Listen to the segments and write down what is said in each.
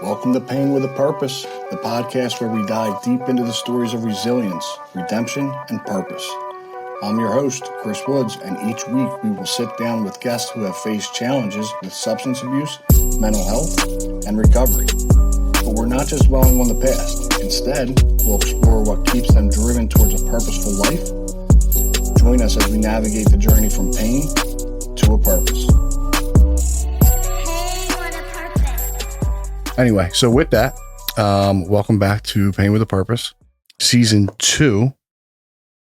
Welcome to Pain with a Purpose, the podcast where we dive deep into the stories of resilience, redemption, and purpose. I'm your host, Chris Woods, and each week we will sit down with guests who have faced challenges with substance abuse, mental health, and recovery. But we're not just dwelling on the past. Instead, we'll explore what keeps them driven towards a purposeful life. Join us as we navigate the journey from pain to a purpose. Anyway, so with that, welcome back to Pain with a Purpose, Season 2,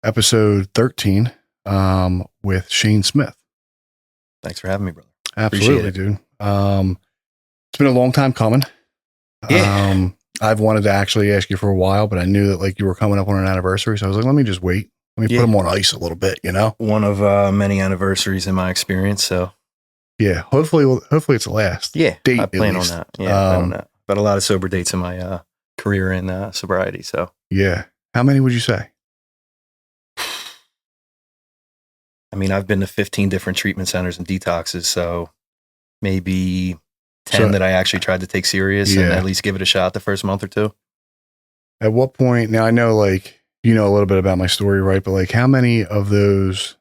Episode 13, with Shane Smith. Thanks for having me, brother. Absolutely, dude. It's been a long time coming. Yeah. I've wanted to actually ask you for a while, but I knew that like you were coming up on an anniversary, so I was like, let me just wait. Let me put them on ice a little bit, you know? One of many anniversaries in my experience, so. Yeah, hopefully it's the last. Yeah, date, I plan on that. Yeah, I plan on that. But a lot of sober dates in my career in sobriety, so. Yeah. How many would you say? I mean, I've been to 15 different treatment centers and detoxes, so maybe 10 that I actually tried to take serious and at least give it a shot the first month or two. At what point, now I know like, you know a little bit about my story, right? But like how many of those,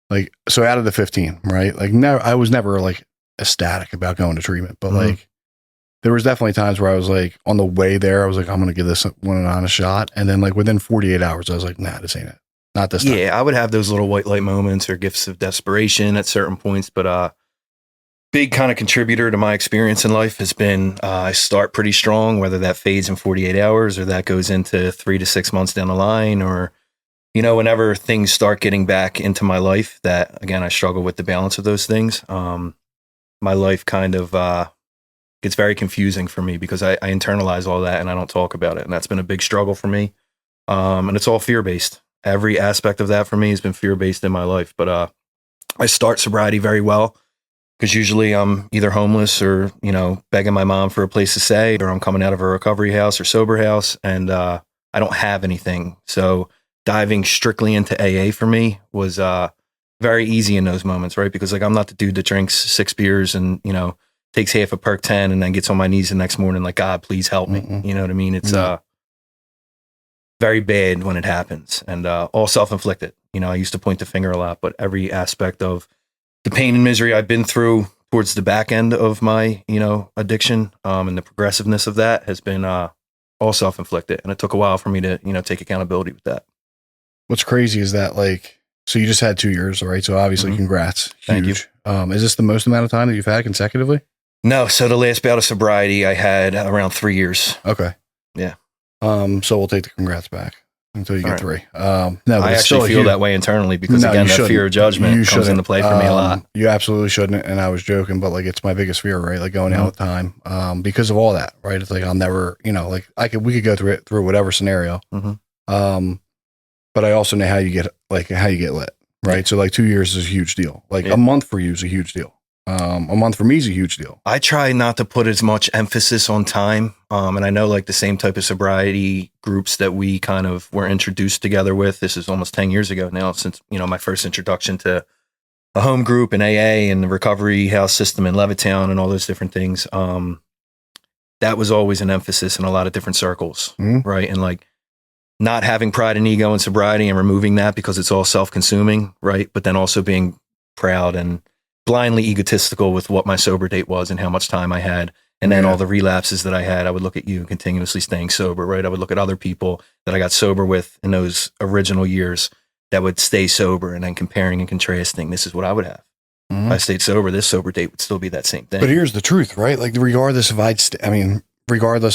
like, so out of the 15, right? Like I was never like ecstatic about going to treatment, but like there was definitely times where I was like on the way there, I was like, I'm going to give this one an honest shot. And then like within 48 hours, I was like, nah, this ain't it. Not this time. Yeah, I would have those little white light moments or gifts of desperation at certain points, but big kind of contributor to my experience in life has been I start pretty strong, whether that fades in 48 hours or that goes into 3 to 6 months down the line, or, you know, whenever things start getting back into my life that, again, I struggle with the balance of those things. My life kind of gets very confusing for me because I internalize all that and I don't talk about it. And that's been a big struggle for me. And it's all fear-based. Every aspect of that for me has been fear-based in my life. But I start sobriety very well because usually I'm either homeless or, you know, begging my mom for a place to stay, or I'm coming out of a recovery house or sober house and I don't have anything. So diving strictly into AA for me was very easy in those moments, right? Because like I'm not the dude that drinks 6 beers and, you know, takes half a perk 10 and then gets on my knees the next morning like, God, please help me. You know what I mean? It's very bad when it happens and all self-inflicted. You know, I used to point the finger a lot, but every aspect of the pain and misery I've been through towards the back end of my, you know, addiction and the progressiveness of that has been all self-inflicted. And it took a while for me to, you know, take accountability with that. What's crazy is that like, so you just had 2 years, right? So obviously congrats. Huge. Thank you. Is this the most amount of time that you've had consecutively? No. So the last bout of sobriety I had around 3 years. Okay. Yeah. So we'll take the congrats back until you get 3. No, I actually feel that way internally because again, that fear of judgment comes into play for me a lot. You absolutely shouldn't. And I was joking, but like, it's my biggest fear, right? Like going out with time, because of all that, right? It's like, I'll never, you know, like we could go through whatever scenario. But I also know how you get lit, right? Yeah. So like 2 years is a huge deal. Like a month for you is a huge deal. A month for me is a huge deal. I try not to put as much emphasis on time. And I know like the same type of sobriety groups that we kind of were introduced together with, this is almost 10 years ago now since, you know, my first introduction to a home group and AA and the recovery house system in Levittown and all those different things. That was always an emphasis in a lot of different circles, right? And like not having pride and ego in sobriety and removing that because it's all self-consuming, right? But then also being proud and blindly egotistical with what my sober date was and how much time I had. And then all the relapses that I had, I would look at you continuously staying sober, right? I would look at other people that I got sober with in those original years that would stay sober and then comparing and contrasting. This is what I would have. If I stayed sober, this sober date would still be that same thing. But here's the truth, right? Like regardless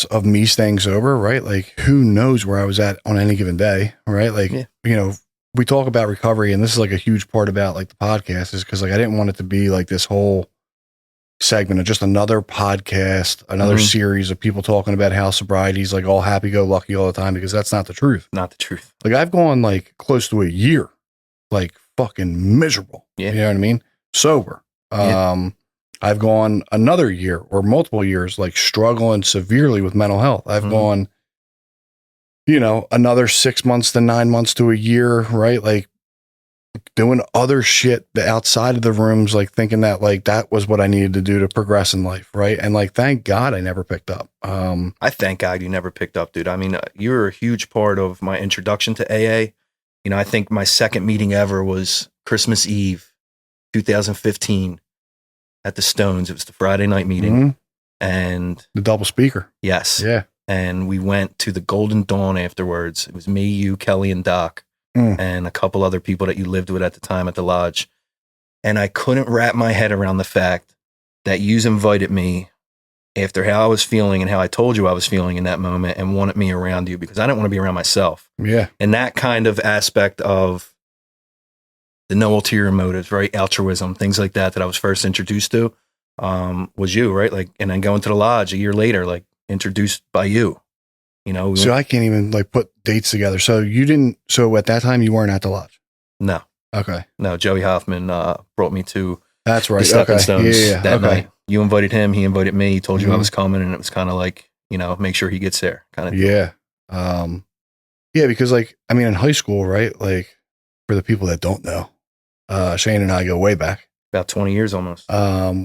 of me staying sober, right? Like who knows where I was at on any given day, right? Like, you know, we talk about recovery and this is like a huge part about like the podcast is because like I didn't want it to be like this whole segment of just another podcast, another series of people talking about how sobriety is like all happy-go-lucky all the time, because that's not the truth. Not the truth. Like I've gone like close to a year, like fucking miserable. Yeah. You know what I mean? Sober. I've gone another year or multiple years, like struggling severely with mental health. I've gone, you know, another 6 months to 9 months to a year, right? Like doing other shit outside of the rooms, like thinking that like that was what I needed to do to progress in life. Right. And like, thank God I never picked up. I thank God you never picked up, dude. I mean, you were a huge part of my introduction to AA. You know, I think my second meeting ever was Christmas Eve, 2015 at the Stones. It was the Friday night meeting. And the double speaker. Yes. Yeah. And we went to the Golden Dawn afterwards. It was me, you, Kelly, and Doc, and a couple other people that you lived with at the time at the lodge. And I couldn't wrap my head around the fact that you invited me after how I was feeling and how I told you I was feeling in that moment and wanted me around you because I didn't want to be around myself. Yeah. And that kind of aspect of the no ulterior motives, right? Altruism, things like that I was first introduced to was you, right? Like, and then going to the lodge a year later, like introduced by you, you know? So I can't even like put dates together. So at that time you weren't at the lodge? No. Okay. No, Joey Hoffman brought me to That's right. the Stepping Stones that okay. night. You invited him, he invited me, he told you I was coming, and it was kind of like, you know, make sure he gets there kind of thing. Yeah. Yeah, because like, I mean, in high school, right? Like for the people that don't know, Shane and I go way back. About 20 years almost.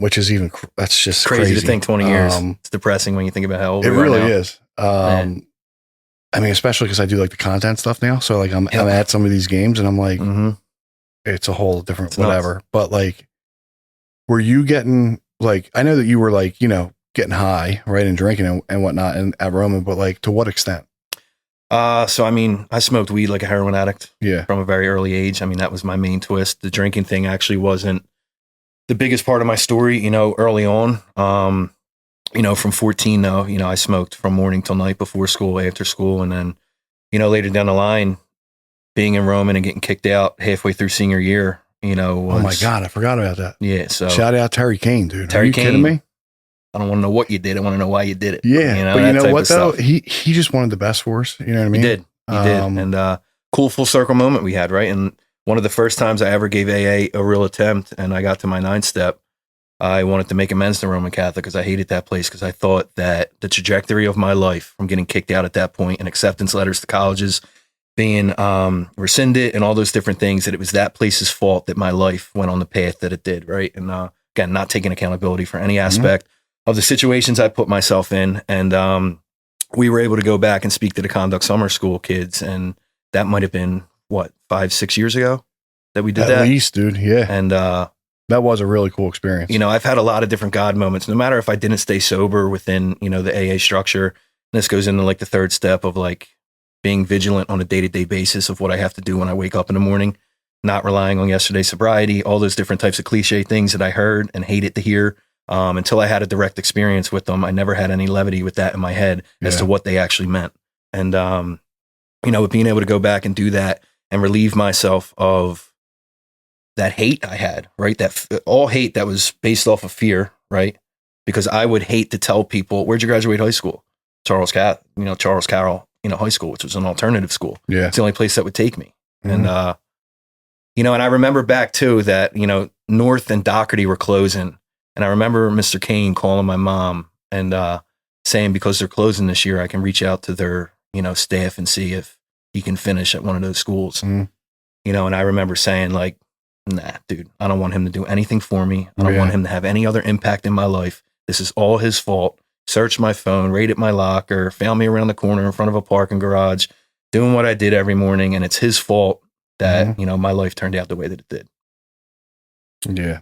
Which is even, that's just crazy to think 20 years. It's depressing when you think about how old it we are really now. is. I mean, especially because I do like the content stuff now. So like I'm at some of these games and I'm like, it's a whole different whatever. But like, were you getting like, I know that you were like, you know, getting high, right, and drinking and whatnot and at Roman, but like to what extent? So I mean, I smoked weed like a heroin addict from a very early age. I mean, that was my main twist. The drinking thing actually wasn't the biggest part of my story, you know, early on. You know, from 14 though, you know, I smoked from morning till night before school, after school. And then, you know, later down the line, being in Roman and getting kicked out halfway through senior year, you know, was, oh my God, I forgot about that. Yeah. So shout out Terry Kane, dude. Terry Are you Kane, kidding me? I don't want to know what you did. I want to know why you did it. Yeah. You know, but you know what though? Stuff. He just wanted the best for us. You know what I mean? He did. And cool full circle moment we had, right? And one of the first times I ever gave AA a real attempt and I got to my 9th step, I wanted to make amends to Roman Catholic because I hated that place because I thought that the trajectory of my life from getting kicked out at that point and acceptance letters to colleges being rescinded and all those different things, that it was that place's fault that my life went on the path that it did, right? And again, not taking accountability for any aspect of the situations I put myself in. And we were able to go back and speak to the Conduct Summer School kids, and that might have been, what, 5-6 years ago that we did that? At least, dude, yeah. And that was a really cool experience. You know, I've had a lot of different God moments, no matter if I didn't stay sober within, you know, the AA structure. And this goes into like the 3rd step of like being vigilant on a day-to-day basis of what I have to do when I wake up in the morning, not relying on yesterday's sobriety, all those different types of cliche things that I heard and hated to hear until I had a direct experience with them. I never had any levity with that in my head as to what they actually meant. And, you know, with being able to go back and do that and relieve myself of that hate I had, right? That all hate that was based off of fear, right? Because I would hate to tell people, where'd you graduate high school? Charles Carroll, High School, which was an alternative school. Yeah. It's the only place that would take me. And, you know, and I remember back too that, you know, North and Doherty were closing. And I remember Mr. Kane calling my mom and saying, because they're closing this year, I can reach out to their, you know, staff and see if he can finish at one of those schools. You know, and I remember saying like, nah, dude, I don't want him to do anything for me. I don't want him to have any other impact in my life. This is all his fault. Searched my phone, raided my locker, found me around the corner in front of a parking garage, doing what I did every morning. And it's his fault that, you know, my life turned out the way that it did. Yeah.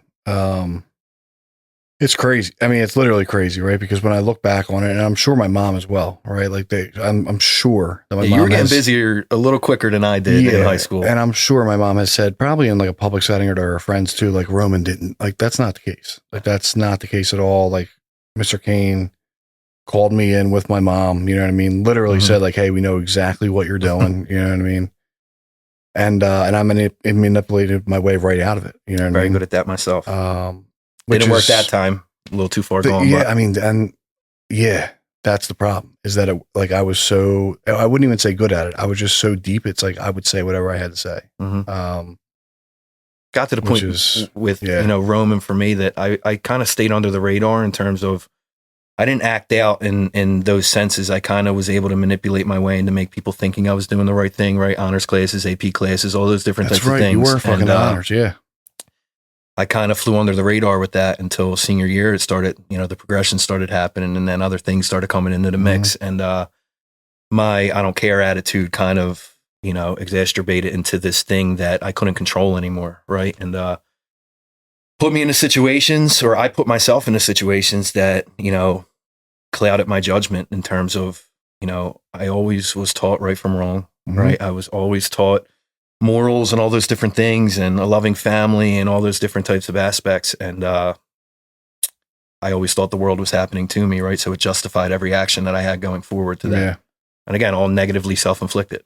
It's crazy. I mean, it's literally crazy, right? Because when I look back on it, and I'm sure my mom as well, right? Like I'm sure that my mom you were getting busier a little quicker than I did in high school. And I'm sure my mom has said, probably in like a public setting or to her friends too, like Roman didn't, like, that's not the case. Like, that's not the case at all. Like Mr. Kane called me in with my mom, you know what I mean? Literally said like, hey, we know exactly what you're doing. You know what I mean? And I manipulated my way right out of it. You know what I mean? Very good at that myself. Which didn't work that time. A little too far gone. Yeah, I mean, and yeah, that's the problem. Is that like I was so, I wouldn't even say good at it. I was just so deep. It's like I would say whatever I had to say. Got to the point with you know, Roman for me that I kind of stayed under the radar in terms of I didn't act out in those senses. I kind of was able to manipulate my way into make people thinking I was doing the right thing, right? Honors classes, AP classes, all those different types of things. You were fucking honors, yeah. I kind of flew under the radar with that until senior year. It started, the progression started happening, and then other things started coming into the mix. And my I don't care attitude kind of, exacerbated into this thing that I couldn't control anymore, right? And put me into situations, or I put myself into situations that, clouded my judgment in terms of, I always was taught right from wrong, right? I was always taught morals and all those different things and a loving family and all those different types of aspects. And I always thought the world was happening to me, right? So it justified every action that I had going forward to that. Yeah. And again, all negatively self-inflicted.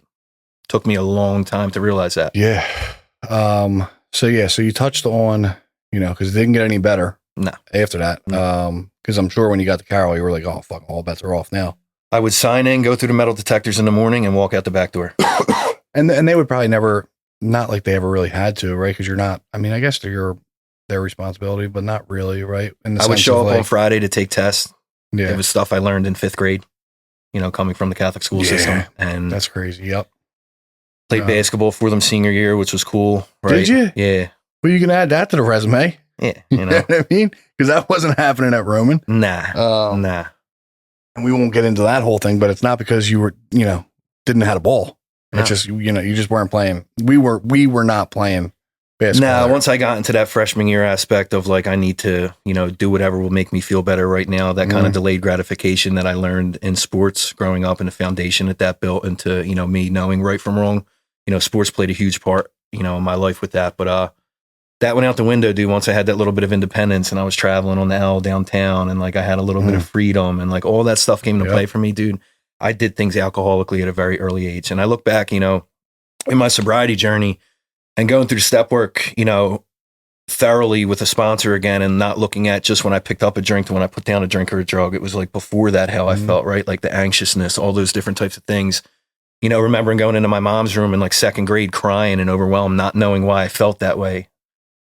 Took me a long time to realize that. Yeah. So you touched on, because it didn't get any better. No. After that. Because I'm sure when you got to Carroll, you were like, oh, fuck, all bets are off now. I would sign in, go through the metal detectors in the morning, and walk out the back door. And they would probably never, not like they ever really had to, right? Because you're not, I guess they're their responsibility, but not really, right? I would show up on Friday to take tests. Yeah. It was stuff I learned in 5th grade, coming from the Catholic school system. And that's crazy. Yep. Played basketball for them senior year, which was cool. Right? Did you? Yeah. Well, you can add that to the resume. Yeah. You know what I mean? Because that wasn't happening at Roman. Nah. And we won't get into that whole thing, but it's not because you were, didn't have a ball. No. It's just, you just weren't playing. We were not playing basketball. No, once I got into that freshman year aspect of like, I need to, do whatever will make me feel better right now, that kind of delayed gratification that I learned in sports growing up and the foundation that built into, me knowing right from wrong. Sports played a huge part, in my life with that. But that went out the window, dude, once I had that little bit of independence and I was traveling on the L downtown and like I had a little bit of freedom and like all that stuff came into play for me, dude. I did things alcoholically at a very early age. And I look back, in my sobriety journey and going through step work, thoroughly with a sponsor again and not looking at just when I picked up a drink to when I put down a drink or a drug. It was like before that, how I felt, right? Like the anxiousness, all those different types of things. Remembering going into my mom's room in like 2nd grade crying and overwhelmed, not knowing why I felt that way.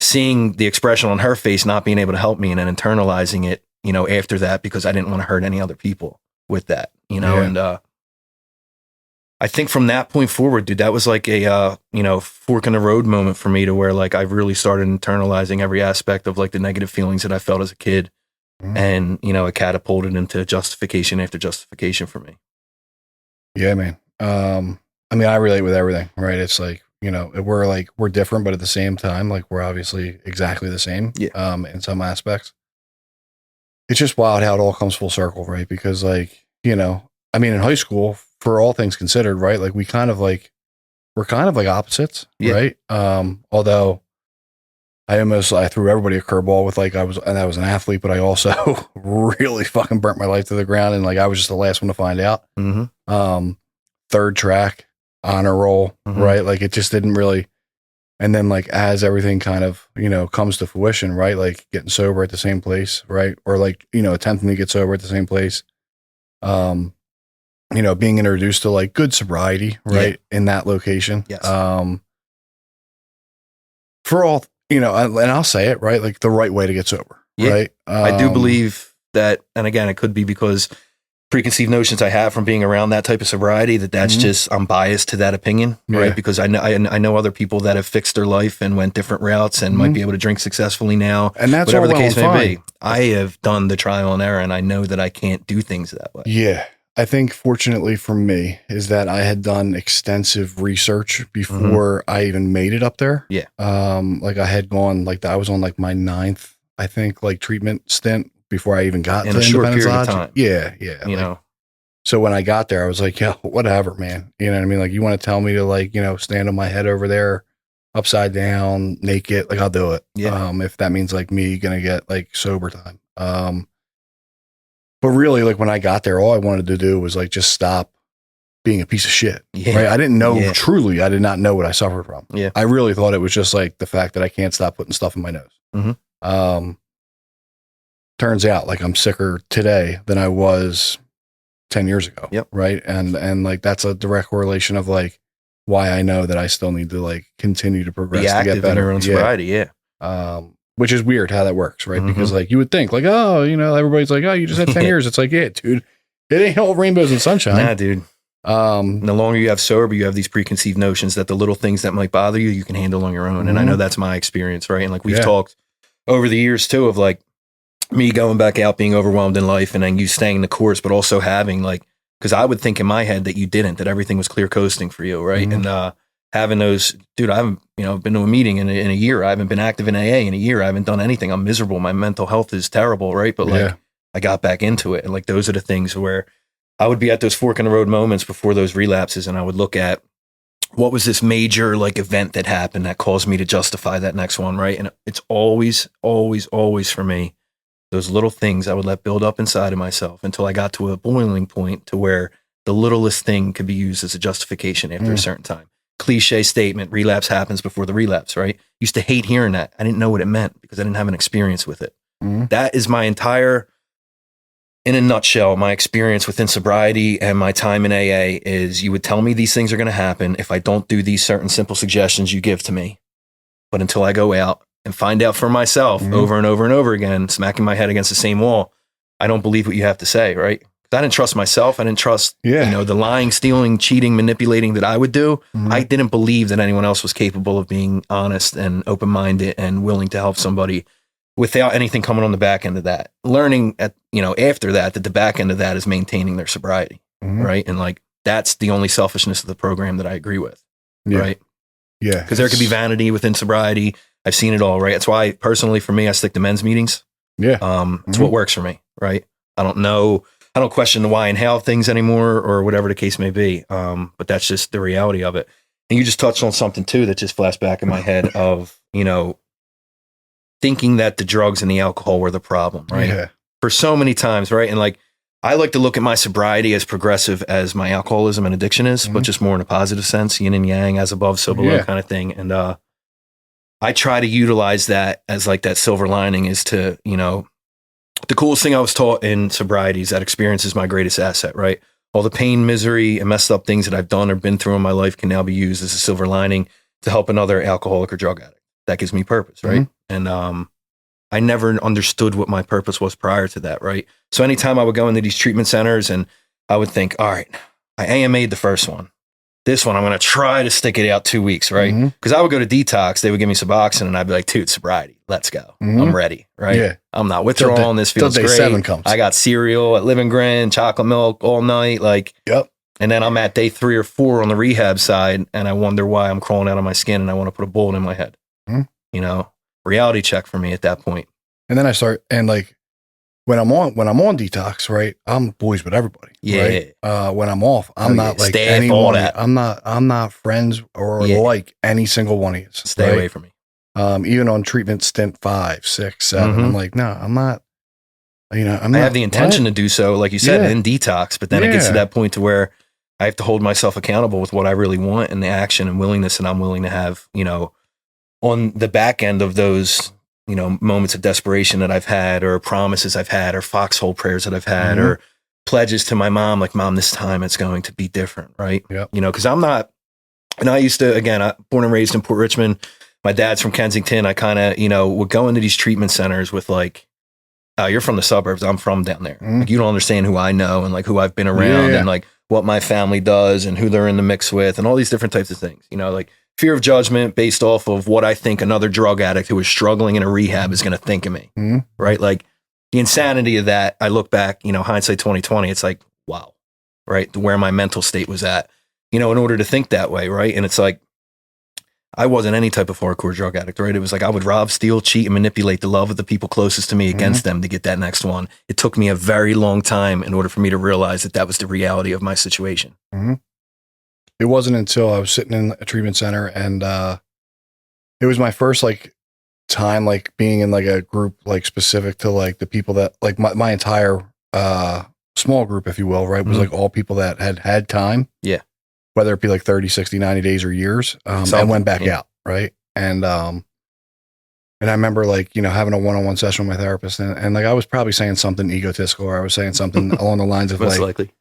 Seeing the expression on her face, not being able to help me and then internalizing it, after that, because I didn't want to hurt any other people with that, and I think from that point forward, dude, that was like a, fork in the road moment for me to where like I really started internalizing every aspect of like the negative feelings that I felt as a kid. And, it catapulted into justification after justification for me. Yeah, man. I relate with everything, right? It's like, we're different, but at the same time, like we're obviously exactly the same, in some aspects. It's just wild how it all comes full circle, right? Because like, in high school, for all things considered, right? Like we're kind of like opposites, right? Although I threw everybody a curveball with like, I was an athlete, but I also really fucking burnt my life to the ground. And like, I was just the last one to find out. 3rd track, honor roll, right? Like it just didn't really. And then like, as everything kind of, comes to fruition, right? Like getting sober at the same place, right? Or like, attempting to get sober at the same place. Being introduced to like good sobriety, right? In that location. Yes. For all, and I'll say it, right? Like the right way to get sober, right? I do believe that, and again, it could be because preconceived notions I have from being around that type of sobriety, that's just, I'm biased to that opinion, right? Because I know other people that have fixed their life and went different routes and might be able to drink successfully now. And that's whatever all the case well may be. I have done the trial and error and I know that I can't do things that way. Yeah. I think fortunately for me is that I had done extensive research before I even made it up there. Yeah. Like I had gone, like I was on like my 9th, I think, like treatment stint before I even got in to a short Independence period Lodge. of time. Yeah. So when I got there, I was like, yeah, whatever, man. You know what I mean? Like, you want to tell me to like, stand on my head over there, upside down, naked, like I'll do it. Yeah. If that means like me gonna get like sober time. But really, like when I got there, all I wanted to do was like just stop being a piece of shit. Yeah. Right? I didn't know truly. I did not know what I suffered from. Yeah. I really thought it was just like the fact that I can't stop putting stuff in my nose. Turns out like I'm sicker today than I was 10 years ago. Yep. Right. And like that's a direct correlation of like why I know that I still need to like continue to progress be active to get better. in your own sobriety. Yeah. which is weird how that works, right? Because like you would think like, oh, everybody's like, oh, you just had 10 years. It's like, yeah, dude, it ain't all rainbows and sunshine. Nah, dude. The longer you have sober, you have these preconceived notions that the little things that might bother you, you can handle on your own. And I know that's my experience, right? And like we've talked over the years too of like me going back out, being overwhelmed in life, and then you staying the course, but also having like, because I would think in my head that you didn't, that everything was clear coasting for you, right? And having those, dude, I haven't been to a meeting in a year. I haven't been active in AA in a year. I haven't done anything. I'm miserable. My mental health is terrible, right? But like I got back into it, and like those are the things where I would be at those fork in the road moments before those relapses, and I would look at what was this major like event that happened that caused me to justify that next one, right? And it's always, always, always for me, those little things I would let build up inside of myself until I got to a boiling point to where the littlest thing could be used as a justification after a certain time. Cliche statement, relapse happens before the relapse, right? Used to hate hearing that. I didn't know what it meant because I didn't have an experience with it. That is my entire, in a nutshell, my experience within sobriety and my time in AA is you would tell me these things are going to happen if I don't do these certain simple suggestions you give to me. But until I go out and find out for myself over and over and over again, smacking my head against the same wall, I don't believe what you have to say, right? I didn't trust myself. I didn't trust, the lying, stealing, cheating, manipulating that I would do. I didn't believe that anyone else was capable of being honest and open-minded and willing to help somebody without anything coming on the back end of that. Learning after that the back end of that is maintaining their sobriety, right? And like, that's the only selfishness of the program that I agree with, right? Yeah. Because there could be vanity within sobriety. I've seen it all, right? That's why personally for me, I stick to men's meetings. Yeah. It's what works for me, right? I don't question the why and how of things anymore or whatever the case may be. But that's just the reality of it. And you just touched on something too that just flashed back in my head of, thinking that the drugs and the alcohol were the problem, right? Yeah. For so many times, right? And like, I like to look at my sobriety as progressive as my alcoholism and addiction is, but just more in a positive sense, yin and yang, as above, so below kind of thing. And I try to utilize that as like that silver lining is to, the coolest thing I was taught in sobriety is that experience is my greatest asset, right? All the pain, misery, and messed up things that I've done or been through in my life can now be used as a silver lining to help another alcoholic or drug addict. That gives me purpose, right? And I never understood what my purpose was prior to that, right? So anytime I would go into these treatment centers and I would think, all right, I AMA'd the first one. This one, I'm going to try to stick it out 2 weeks, right? Because I would go to detox, they would give me Suboxone, and I'd be like, dude, sobriety, let's go. I'm ready, right? Yeah. I'm not withdrawing, this feels day great. 7 comes. I got cereal at Live and Grin, chocolate milk all night, like, and then I'm at day 3 or 4 on the rehab side, and I wonder why I'm crawling out of my skin, and I want to put a bullet in my head. Reality check for me at that point. And then I start, and like, when I'm on detox, right, I'm boys with everybody. Yeah. Right? When I'm off, I'm not like anyone. I'm not friends or like any single one of you. Stay away from me. Even on treatment stint 5, 6, 7, I'm like, no, I'm not. I have the intention to do so, like you said, in detox, but then it gets to that point to where I have to hold myself accountable with what I really want and the action and willingness that I'm willing to have, on the back end of those, moments of desperation that I've had, or promises I've had, or foxhole prayers that I've had, or pledges to my mom, like, Mom, this time it's going to be different, right? Yep. Because I'm not, and I used to, again, born and raised in Port Richmond. My dad's from Kensington. I kind of, would go into these treatment centers with like, oh, you're from the suburbs. I'm from down there. Like, you don't understand who I know and like who I've been around and like what my family does and who they're in the mix with and all these different types of things, like fear of judgment based off of what I think another drug addict who is struggling in a rehab is going to think of me. Right. Like the insanity of that. I look back, hindsight 2020, it's like, wow. Right. Where my mental state was at, in order to think that way. Right. And it's like, I wasn't any type of hardcore drug addict, right? It was like I would rob, steal, cheat, and manipulate the love of the people closest to me against them to get that next one. It took me a very long time in order for me to realize that that was the reality of my situation. It wasn't until I was sitting in a treatment center and it was my first like time like being in like a group like specific to like the people that like my entire small group, if you will, right? Was like all people that had time. Yeah. Whether it be like 30, 60, 90 days or years, and went back out. Right. And I remember like, having a one-on-one session with my therapist and like, I was probably saying something egotistical or I was saying something along the lines of most like, likely.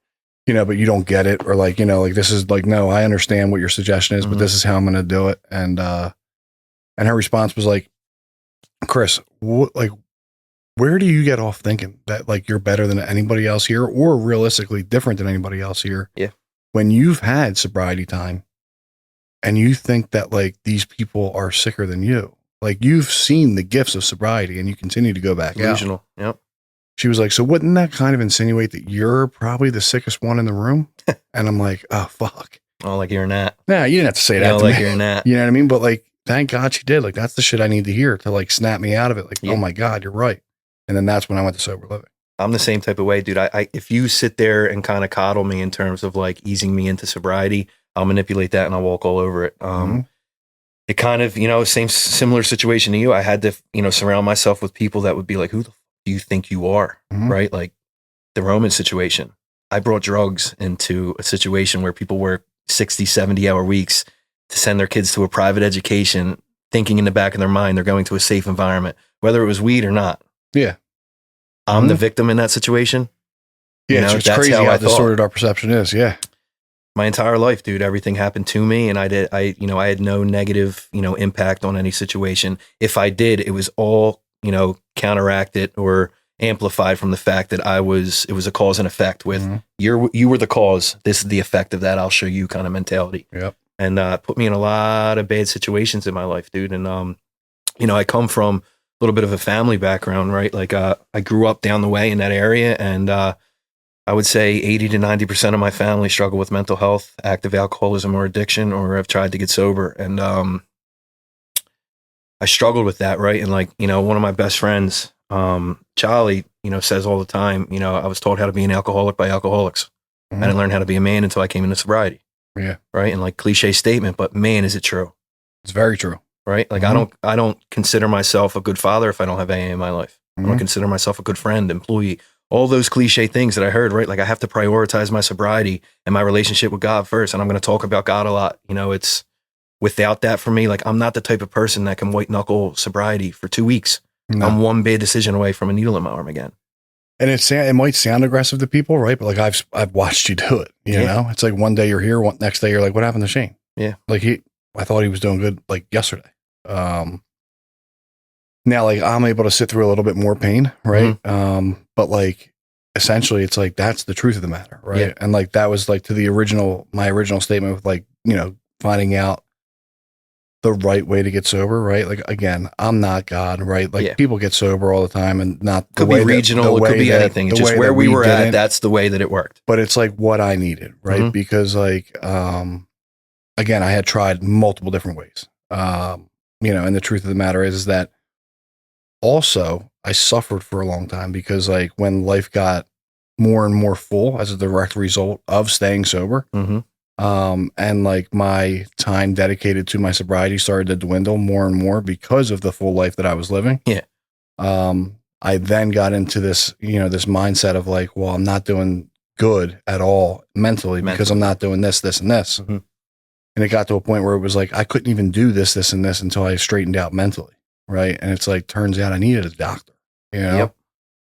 But you don't get it or like, like this is like, no, I understand what your suggestion is, but this is how I'm going to do it. And her response was like, Chris, where do you get off thinking that like you're better than anybody else here, or realistically different than anybody else here? Yeah. When you've had sobriety time and you think that like these people are sicker than you, like you've seen the gifts of sobriety and you continue to go back Delusional. out. Yep. She was like, so wouldn't that kind of insinuate that you're probably the sickest one in the room? And I'm like, oh, fuck. Oh, like you're that. Nah, you didn't have to say that to like me. you're that. You know what I mean? But like, thank God she did. Like, that's the shit I need to hear to like snap me out of it. Like, oh my God, you're right. And then that's when I went to sober living. I'm the same type of way, dude. I if you sit there and kind of coddle me in terms of like easing me into sobriety, I'll manipulate that and I'll walk all over it. It kind of, similar situation to you. I had to, surround myself with people that would be like, who the f- do you think you are? Right? Like the Roman situation. I brought drugs into a situation where people work 60, 70-hour weeks to send their kids to a private education, thinking in the back of their mind they're going to a safe environment, whether it was weed or not. Yeah. I'm the victim in that situation. Yeah, it's crazy how distorted our perception is. Yeah. My entire life, dude, everything happened to me, and I had no negative, impact on any situation. If I did, it was all, counteracted or amplified from the fact that it was a cause and effect with you were the cause. This is the effect of that. I'll show you kind of mentality. Yep. And put me in a lot of bad situations in my life, dude. And, I come from a little bit of a family background, right? Like, I grew up down the way in that area, and, I would say 80 to 90% of my family struggle with mental health, active alcoholism or addiction, or have tried to get sober. And I struggled with that, right? And like, one of my best friends, Charlie, says all the time, I was taught how to be an alcoholic by alcoholics. I didn't learn how to be a man until I came into sobriety. Yeah. Right. And like cliche statement, but man, is it true? It's very true. Right. Like I don't consider myself a good father if I don't have AA in my life. I don't consider myself a good friend, employee. All those cliche things that I heard, right? Like I have to prioritize my sobriety and my relationship with God first. And I'm going to talk about God a lot. It's without that for me, like I'm not the type of person that can white knuckle sobriety for 2 weeks. No. I'm one bad decision away from a needle in my arm again. And it might sound aggressive to people, right? But like I've watched you do it, you know? It's like one day you're here, next day you're like, what happened to Shane? Yeah. Like I thought he was doing good like yesterday. Now, like I'm able to sit through a little bit more pain, right? But like essentially, it's like that's the truth of the matter, right? Yeah. And like that was like to my original statement with like finding out the right way to get sober, right? Like again, I'm not God, right? Like people get sober all the time, and not the could way be regional, it could be anything. It's just where we were at. That's the way that it worked. But it's like what I needed, right? Because like again, I had tried multiple different ways, and the truth of the matter is that. Also, I suffered for a long time because like when life got more and more full as a direct result of staying sober, and like my time dedicated to my sobriety started to dwindle more and more because of the full life that I was living. Yeah. I then got into this, this mindset of like, well, I'm not doing good at all mentally because I'm not doing this, this, and this. And it got to a point where it was like, I couldn't even do this, this, and this until I straightened out mentally. Right. And it's like, turns out I needed a doctor, Yep.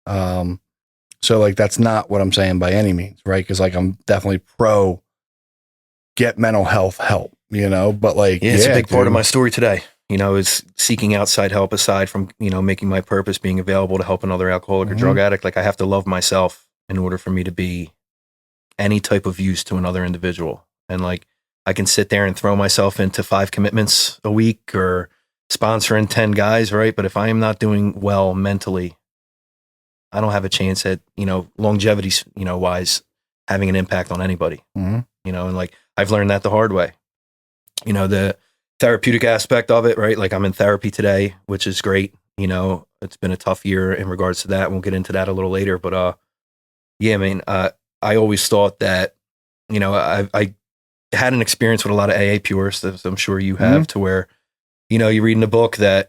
So like, that's not what I'm saying by any means. Right. Cause like, I'm definitely pro get mental health help, but like, it's a big part of my story today, is seeking outside help aside from, making my purpose being available to help another alcoholic or drug addict. Like I have to love myself in order for me to be any type of use to another individual. And like, I can sit there and throw myself into 5 commitments a week or sponsoring 10 guys, right? But if I am not doing well mentally, I don't have a chance at, longevity, wise, having an impact on anybody, and like, I've learned that the hard way, the therapeutic aspect of it, right? Like I'm in therapy today, which is great. It's been a tough year in regards to that. We'll get into that a little later, but, yeah, man, I always thought that, I had an experience with a lot of AA purists, as I'm sure you have, to where, you read in a book that,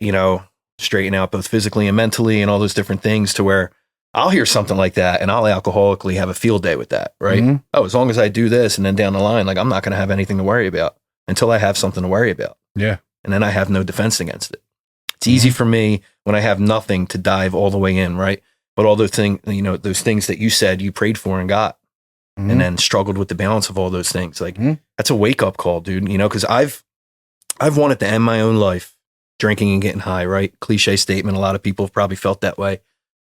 straighten out both physically and mentally and all those different things to where I'll hear something like that and I'll alcoholically have a field day with that, right? Oh, as long as I do this and then down the line, like I'm not going to have anything to worry about until I have something to worry about. Yeah. And then I have no defense against it. It's easy for me when I have nothing to dive all the way in, right? But all those things, those things that you said you prayed for and got and then struggled with the balance of all those things. Like that's a wake up call, dude, because I've wanted to end my own life drinking and getting high, right? Cliche statement. A lot of people have probably felt that way.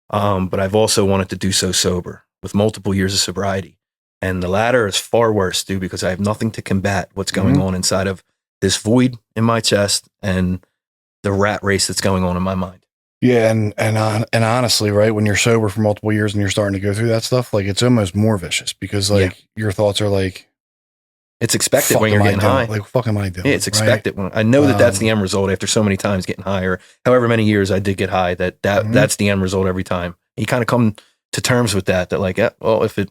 But I've also wanted to do so sober with multiple years of sobriety. And the latter is far worse, dude, because I have nothing to combat what's going on inside of this void in my chest and the rat race that's going on in my mind. Yeah. And honestly, right, when you're sober for multiple years and you're starting to go through that stuff, like it's almost more vicious because like your thoughts are like, it's expected when you're getting high. Like, what fuck am I doing? Yeah, it's expected. When I know that's the end result after so many times getting high, or however many years I did get high, that's the end result every time. You kind of come to terms with that like, yeah, well, if it,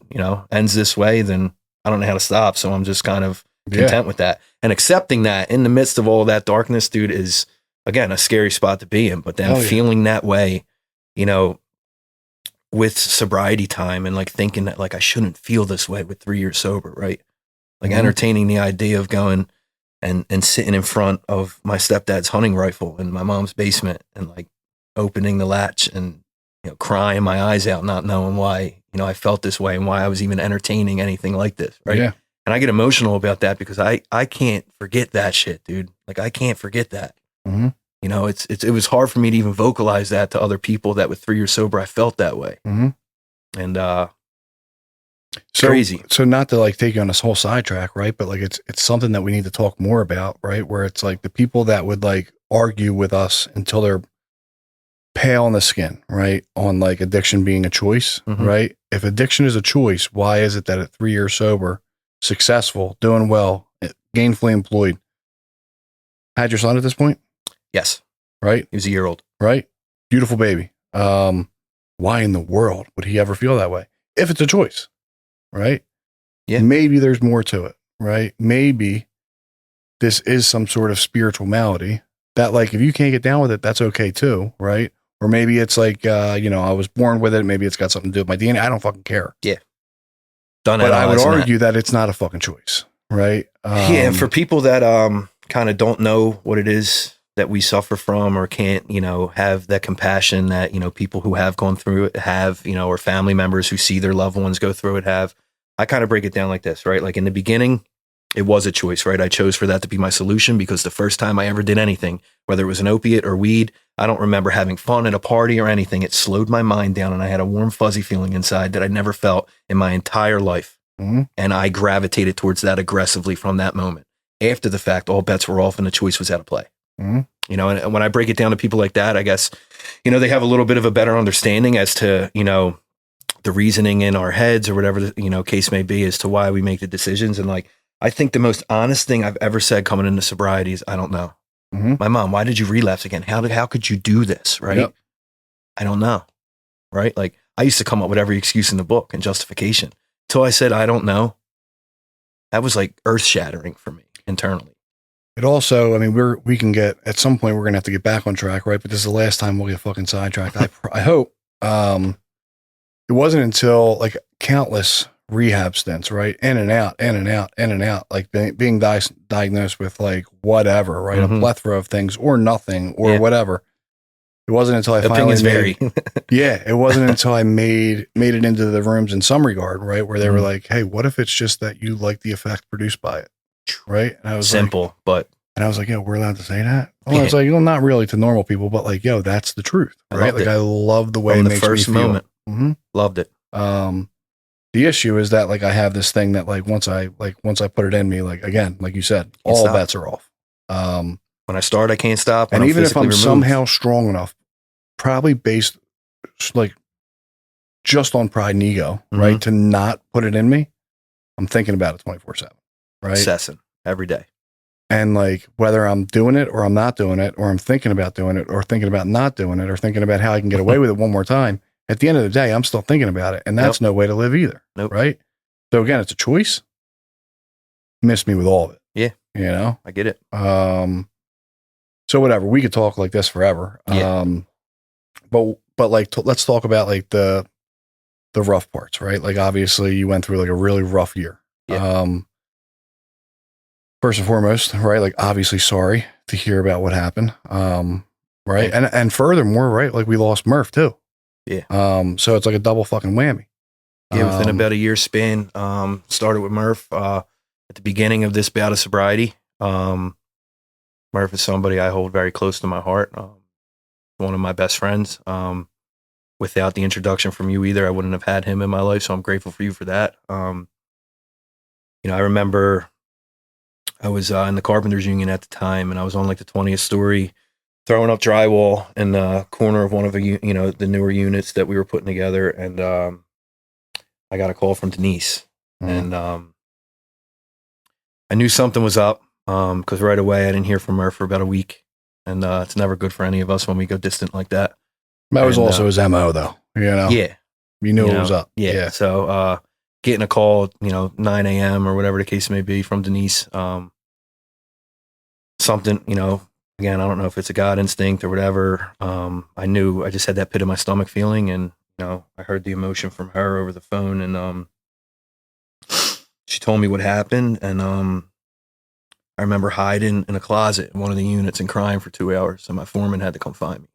ends this way, then I don't know how to stop. So I'm just kind of content with that. And accepting that in the midst of all that darkness, dude, is, again, a scary spot to be in. But then feeling that way, with sobriety time and like thinking that like I shouldn't feel this way with 3 years sober, right? Like entertaining the idea of going and sitting in front of my stepdad's hunting rifle in my mom's basement and like opening the latch and, crying my eyes out, not knowing why, I felt this way and why I was even entertaining anything like this. Right. Yeah. And I get emotional about that because I can't forget that shit, dude. Like I can't forget that. It was hard for me to even vocalize that to other people that with 3 years sober, I felt that way. And, crazy. So not to like take you on this whole sidetrack, right? But like it's something that we need to talk more about, right? Where it's like the people that would like argue with us until they're pale in the skin, right? On like addiction being a choice, right? If addiction is a choice, why is it that at 3 years sober, successful, doing well, gainfully employed, had your son at this point? Yes. Right? He was a year old. Right? Beautiful baby. Why in the world would he ever feel that way? If it's a choice. Right? Yeah. Maybe there's more to it, right? Maybe this is some sort of spiritual malady that like, if you can't get down with it, that's okay too. Right? Or maybe it's like, I was born with it. Maybe it's got something to do with my DNA. I don't fucking care. Yeah. But I would argue that it's not a fucking choice. Right? Yeah. For people that, kind of don't know what it is that we suffer from or can't, have that compassion that, people who have gone through it have, or family members who see their loved ones go through it have. I kind of break it down like this, right? Like in the beginning, it was a choice, right? I chose for that to be my solution because the first time I ever did anything, whether it was an opiate or weed, I don't remember having fun at a party or anything. It slowed my mind down and I had a warm, fuzzy feeling inside that I never felt in my entire life. And I gravitated towards that aggressively from that moment. After the fact, all bets were off and the choice was out of play. And when I break it down to people like that, I guess, they have a little bit of a better understanding as to, the reasoning in our heads or whatever the, case may be as to why we make the decisions. And like, I think the most honest thing I've ever said coming into sobriety is, I don't know. My mom, why did you relapse again? How could you do this? Right. Yep. I don't know. Right. Like I used to come up with every excuse in the book and justification till I said, I don't know. That was like earth shattering for me internally. It also, I mean, we can get, at some point, we're going to have to get back on track, right? But this is the last time we'll get fucking sidetracked. I hope. It wasn't until like countless rehab stints, right? In and out, like being diagnosed with like whatever, right? A plethora of things or nothing or whatever. It wasn't until I Opinions finally vary. it wasn't until I made it into the rooms in some regard, right? Where they were like, hey, what if it's just that you like the effect produced by it? Right. And I was simple, but and I was like, yo, we're allowed to say that. Well, it's like, not really to normal people, but like, yo, that's the truth. Right. Like I love the way from it the makes first me feel. moment. Loved it. The issue is that like I have this thing that like once I put it in me, like again, like you said, all bets are off. When I start, I can't stop. And even if I'm somehow strong enough, probably based like just on pride and ego, right, to not put it in me, I'm thinking about it 24/7. Right. Obsessing every day. And like, whether I'm doing it or I'm not doing it, or I'm thinking about doing it or thinking about not doing it or thinking about how I can get away with it one more time, at the end of the day, I'm still thinking about it. And that's no way to live either. Right. So again, it's a choice. Miss me with all of it. Yeah. I get it. So whatever, we could talk like this forever. But like, let's talk about like the rough parts, right? Like obviously you went through like a really rough year. First and foremost, right? Like obviously sorry to hear about what happened. Right. And furthermore, right? Like we lost Murph too. So it's like a double fucking whammy. Within about a year span, started with Murph, at the beginning of this bout of sobriety. Murph is somebody I hold very close to my heart. One of my best friends. Without the introduction from you either, I wouldn't have had him in my life. So I'm grateful for you for that. I remember I was in the Carpenters Union at the time, and I was on like the 20th story, throwing up drywall in the corner of one of the newer units that we were putting together, and I got a call from Denise, and I knew something was up because right away I didn't hear from her for about a week, and it's never good for any of us when we go distant like that. That was also his MO, though. Yeah, you knew it was up. Yeah. So getting a call, 9 a.m. or whatever the case may be from Denise, something, again, I don't know if it's a God instinct or whatever. I knew I just had that pit in my stomach feeling, and I heard the emotion from her over the phone, and she told me what happened, and I remember hiding in a closet in one of the units and crying for 2 hours, so my foreman had to come find me.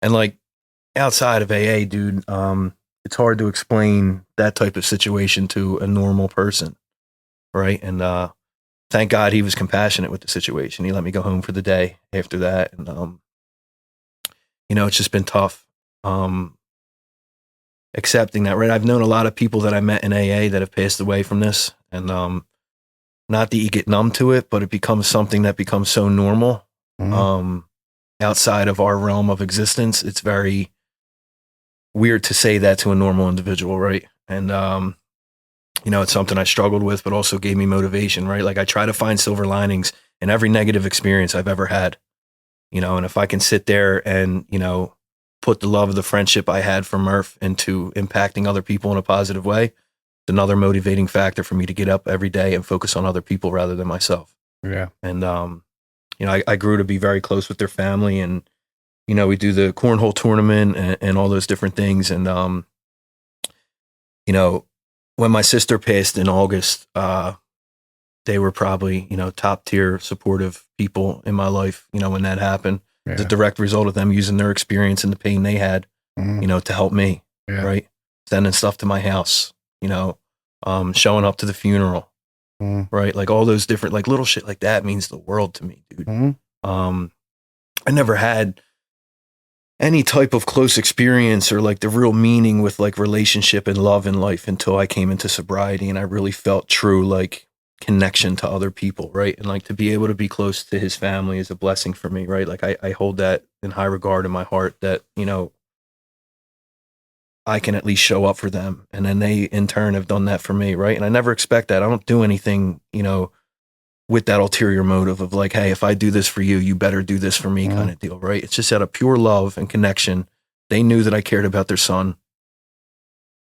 And like outside of AA, dude, it's hard to explain that type of situation to a normal person, right? And thank God he was compassionate with the situation. He let me go home for the day after that, and it's just been tough accepting that, right? I've known a lot of people that I met in AA that have passed away from this, and not that you get numb to it, but it becomes something that becomes so normal outside of our realm of existence. It's very weird to say that to a normal individual, right? And it's something I struggled with, but also gave me motivation, right? Like I try to find silver linings in every negative experience I've ever had, and if I can sit there and, put the love of the friendship I had from Murph into impacting other people in a positive way, it's another motivating factor for me to get up every day and focus on other people rather than myself. Yeah. And, I grew to be very close with their family, and, we do the cornhole tournament and all those different things. And, when my sister passed in August, they were probably, top tier supportive people in my life, when that happened. Yeah. It's a direct result of them using their experience and the pain they had, to help me, right? Sending stuff to my house, showing up to the funeral, right? Like all those different, like little shit like that means the world to me, dude. I never had any type of close experience or like the real meaning with like relationship and love in life until I came into sobriety, and I really felt true, like, connection to other people, right? And like to be able to be close to his family is a blessing for me, right? Like I hold that in high regard in my heart, that I can at least show up for them, and then they in turn have done that for me, right? And I never expect that. I don't do anything with that ulterior motive of like, hey, if I do this for you, you better do this for me, kind of deal, right? It's just out of pure love and connection. They knew that I cared about their son,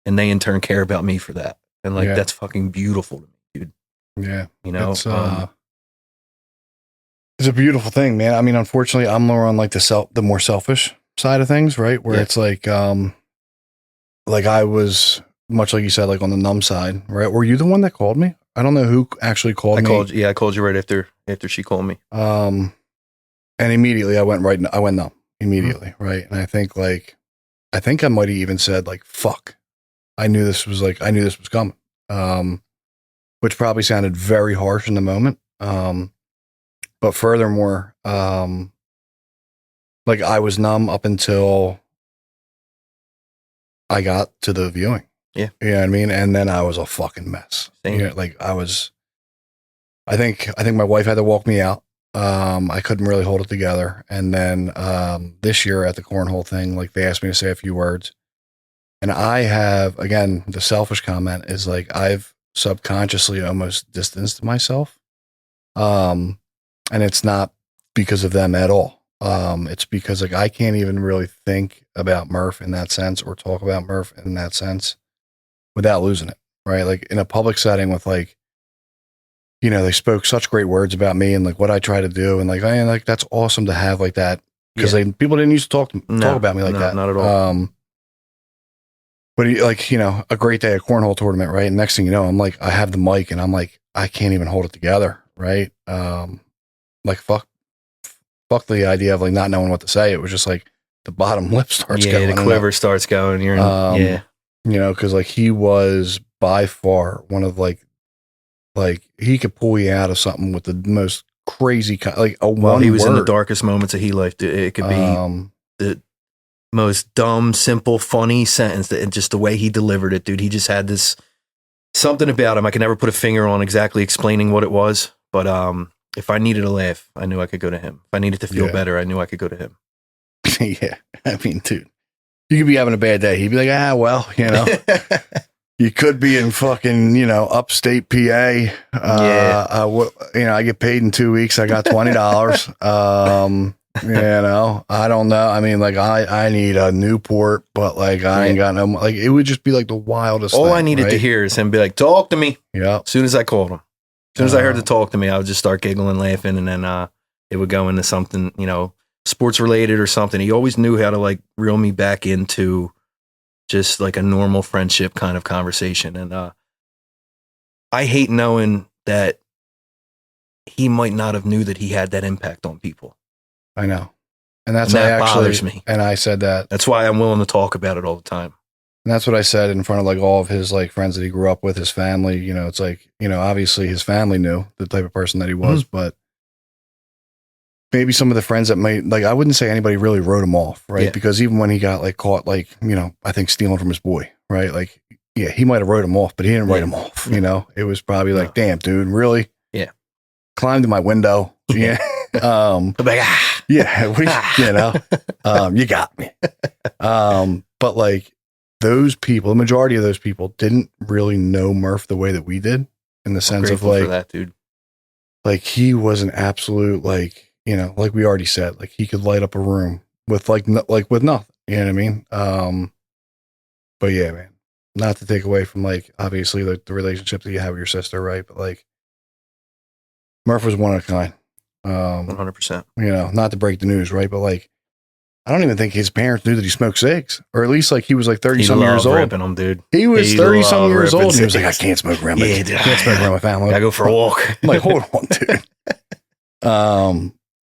and they in turn care about me for that, and like that's fucking beautiful to me, dude. Yeah. It's a beautiful thing, man. I mean, unfortunately, I'm more on like the more selfish side of things, right? Where it's like I was, much like you said, like on the numb side, right? Were you the one that called me? I don't know who actually called me. I called you right after she called me. And immediately I went numb immediately. Right. And I think I might have even said like, fuck, I knew this was coming. Which probably sounded very harsh in the moment. But furthermore, like I was numb up until I got to the viewing. Yeah. You know what I mean? And then I was a fucking mess. Like I think my wife had to walk me out. I couldn't really hold it together. And then, this year at the cornhole thing, like they asked me to say a few words, and I have, again, the selfish comment is like, I've subconsciously almost distanced myself. And it's not because of them at all. It's because like, I can't even really think about Murph in that sense or talk about Murph in that sense without losing it, right? Like in a public setting with like, they spoke such great words about me and like what I try to do. And like, that's awesome to have like that. Cause people didn't used to talk about me like that. Not at all. But a great day at cornhole tournament, right? And next thing you know, I'm like, I have the mic and I'm like, I can't even hold it together. Right. Like fuck the idea of like not knowing what to say. It was just like the bottom lip starts going. Yeah, the quiver starts going. You're in, cause like he was by far one of like Like he could pull you out of something with the most crazy, like a Well, he was in the word. darkest moments of his life. It could be the most dumb, simple, funny sentence, and just the way he delivered it, dude. He just had this something about him. I could never put a finger on exactly explaining what it was, but if I needed a laugh, I knew I could go to him. If I needed to feel better, I knew I could go to him. Yeah, I mean, dude, you could be having a bad day. He'd be like, well, you know. You could be in fucking, you know, upstate PA. You know, I get paid in 2 weeks. I got $20. You know, I don't know. I mean, like I need a Newport, but like I ain't got no, like it would just be like the wildest All thing, I needed to hear is him be like, talk to me. Yeah. As soon as I called him, as soon as I heard to talk to me, I would just start giggling, laughing. And then it would go into something, you know, sports related or something. He always knew how to like reel me back into just like a normal friendship kind of conversation. And I hate knowing that he might not have knew that he had that impact on people. I know. And that's that bothers me. And I said that. That's why I'm willing to talk about it all the time. And that's what I said in front of like all of his like friends that he grew up with, his family. You know, it's like, you know, obviously his family knew the type of person that he was, but maybe some of the friends that might, like, I wouldn't say anybody really wrote him off, right? Yeah. Because even when he got like caught, like, you know, I think stealing from his boy, right? Like, yeah, he might have wrote him off, but he didn't write him off. You know, it was probably like, damn, dude, really? Yeah. Climbed in my window. Yeah. Like, yeah, you know, you got me. But like those people, the majority of those people didn't really know Murph the way that we did, in the sense of like, for that, dude. Like he was an absolute, like, you know, like we already said, like he could light up a room with like with nothing. You know what I mean? But yeah, man, not to take away from like obviously the relationship that you have with your sister, right? But like Murph was one of a kind. 100%. You know, not to break the news, right? But like, I don't even think his parents knew that he smoked cigs, or at least like he was like 30-some years old. Ripping them, dude. He was 30-some years old. And he was like, I can't smoke around my, dude, can't smoke around my family. I go for a walk. I'm like, hold on, dude.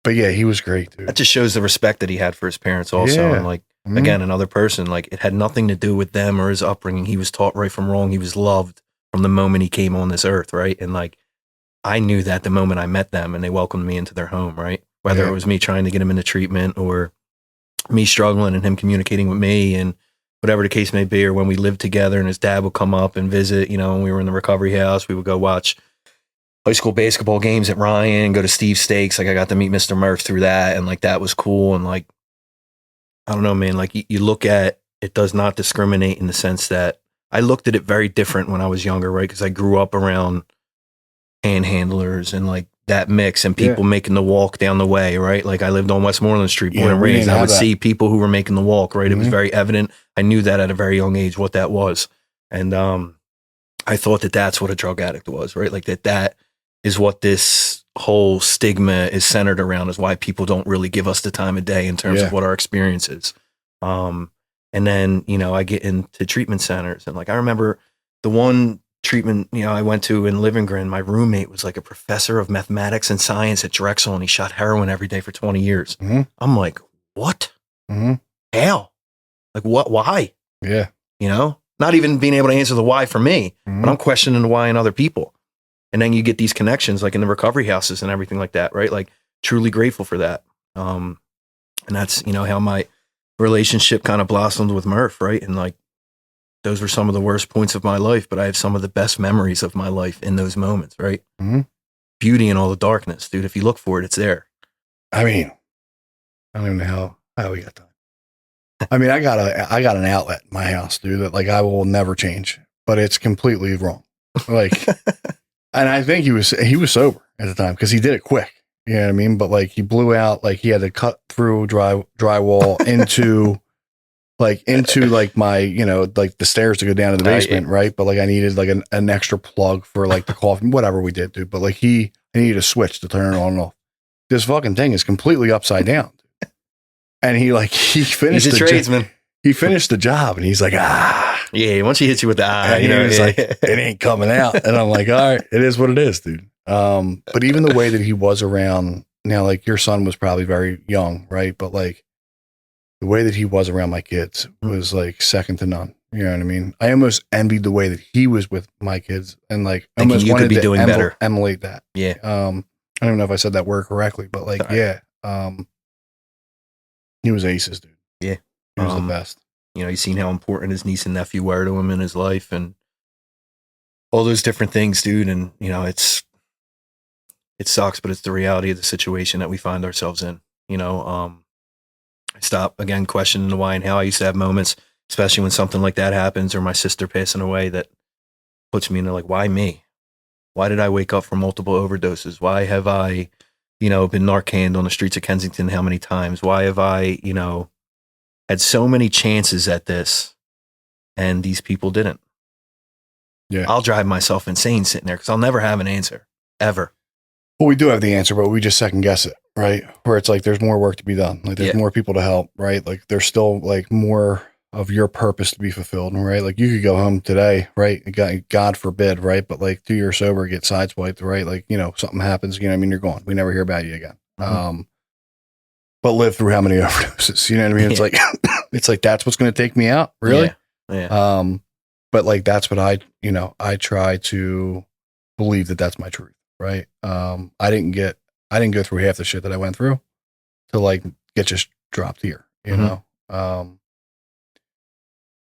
But yeah, he was great, dude. That just shows the respect that he had for his parents also. Yeah. And like, again, another person, like it had nothing to do with them or his upbringing. He was taught right from wrong. He was loved from the moment he came on this earth, right? And like, I knew that the moment I met them and they welcomed me into their home, right? Whether it was me trying to get him into treatment or me struggling and him communicating with me and whatever the case may be, or when we lived together and his dad would come up and visit, you know, when we were in the recovery house, we would go watch high school basketball games at Ryan, go to Steve's Steaks. Like I got to meet Mr. Murph through that. And like, that was cool. And like, I don't know, man, like you look at, it does not discriminate in the sense that I looked at it very different when I was younger, right? Because I grew up around panhandlers and like that mix and people making the walk down the way, right? Like I lived on Westmoreland Street, born and raised. I would see people who were making the walk, right? It was very evident. I knew that at a very young age, what that was. And I thought that that's what a drug addict was, right? Like that is what this whole stigma is centered around, is why people don't really give us the time of day in terms of what our experience is. And then, you know, I get into treatment centers and like, I remember the one treatment, you know, I went to in Livingston, my roommate was like a professor of mathematics and science at Drexel, and he shot heroin every day for 20 years. I'm like, what? How? Like, what? Why? Yeah. You know, not even being able to answer the why for me, but I'm questioning the why in other people. And then you get these connections like in the recovery houses and everything like that, right? Like truly grateful for that. And that's, you know, how my relationship kind of blossomed with Murph, right? And like, those were some of the worst points of my life, but I have some of the best memories of my life in those moments, right? Beauty in all the darkness, dude. If you look for it, it's there. I mean, I don't even know how we got that. I mean, I got an outlet in my house, dude, that like I will never change, but it's completely wrong. Like, and I think he was sober at the time because he did it quick. You know what I mean? But like he blew out, like he had to cut through drywall into like my, you know, like the stairs to go down to the basement, right? But like I needed like an extra plug for like the coffee, whatever we did, dude. But like I needed a switch to turn it on and off. This fucking thing is completely upside down. And he finished the tradesman. He finished the job and he's like, yeah, once he hits you with the you know, he's like, it ain't coming out. And I'm like, all right, it is what it is, dude. But even the way that he was around now, like your son was probably very young, right? But like the way that he was around my kids was like second to none, You know what I mean? I almost envied the way that he was with my kids, and like Thinking almost you wanted could be to doing better. emulate that. Yeah. I don't even know if I said that word correctly, but like, Sorry. he was aces, dude. Yeah. He was the best. You know, you've seen how important his niece and nephew were to him in his life and all those different things, dude. And, you know, it sucks, but it's the reality of the situation that we find ourselves in. You know, I stop again questioning the why and how. I used to have moments, especially when something like that happens or my sister passing away, that puts me into like, why me? Why did I wake up from multiple overdoses? Why have I, you know, been Narcaned on the streets of Kensington how many times? Why have I, you know, had so many chances at this and these people didn't? Yeah. I'll drive myself insane sitting there because I'll never have an answer, ever. Well, we do have the answer, but we just second guess it, right? Where it's like there's more work to be done. Like there's more people to help, right? Like there's still like more of your purpose to be fulfilled, right? Like you could go home today, right? God forbid, right? But like 2 years sober, get sideswiped, right? Like, you know, something happens, you know what I mean? You're gone. We never hear about you again. Mm-hmm. But live through how many overdoses, you know what I mean? It's like, it's like, that's what's going to take me out. Really? Yeah. But like, that's what I try to believe that that's my truth. Right. I didn't go through half the shit that I went through to like get just dropped here, you know?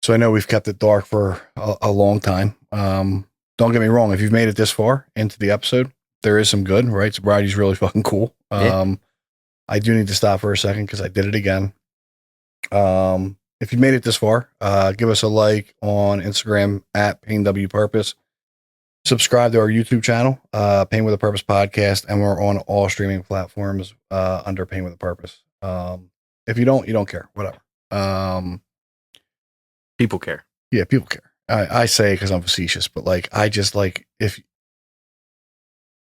So I know we've kept it dark for a long time. Don't get me wrong. If you've made it this far into the episode, there is some good, right? Sobriety's really fucking cool. I do need to stop for a second because I did it again. If you made it this far, give us a like on Instagram at PainWPurpose. Subscribe to our YouTube channel, Pain with a Purpose podcast, and we're on all streaming platforms under Pain with a Purpose. If you don't care, whatever. People care. Yeah, people care. I say because I'm facetious, but like I just like if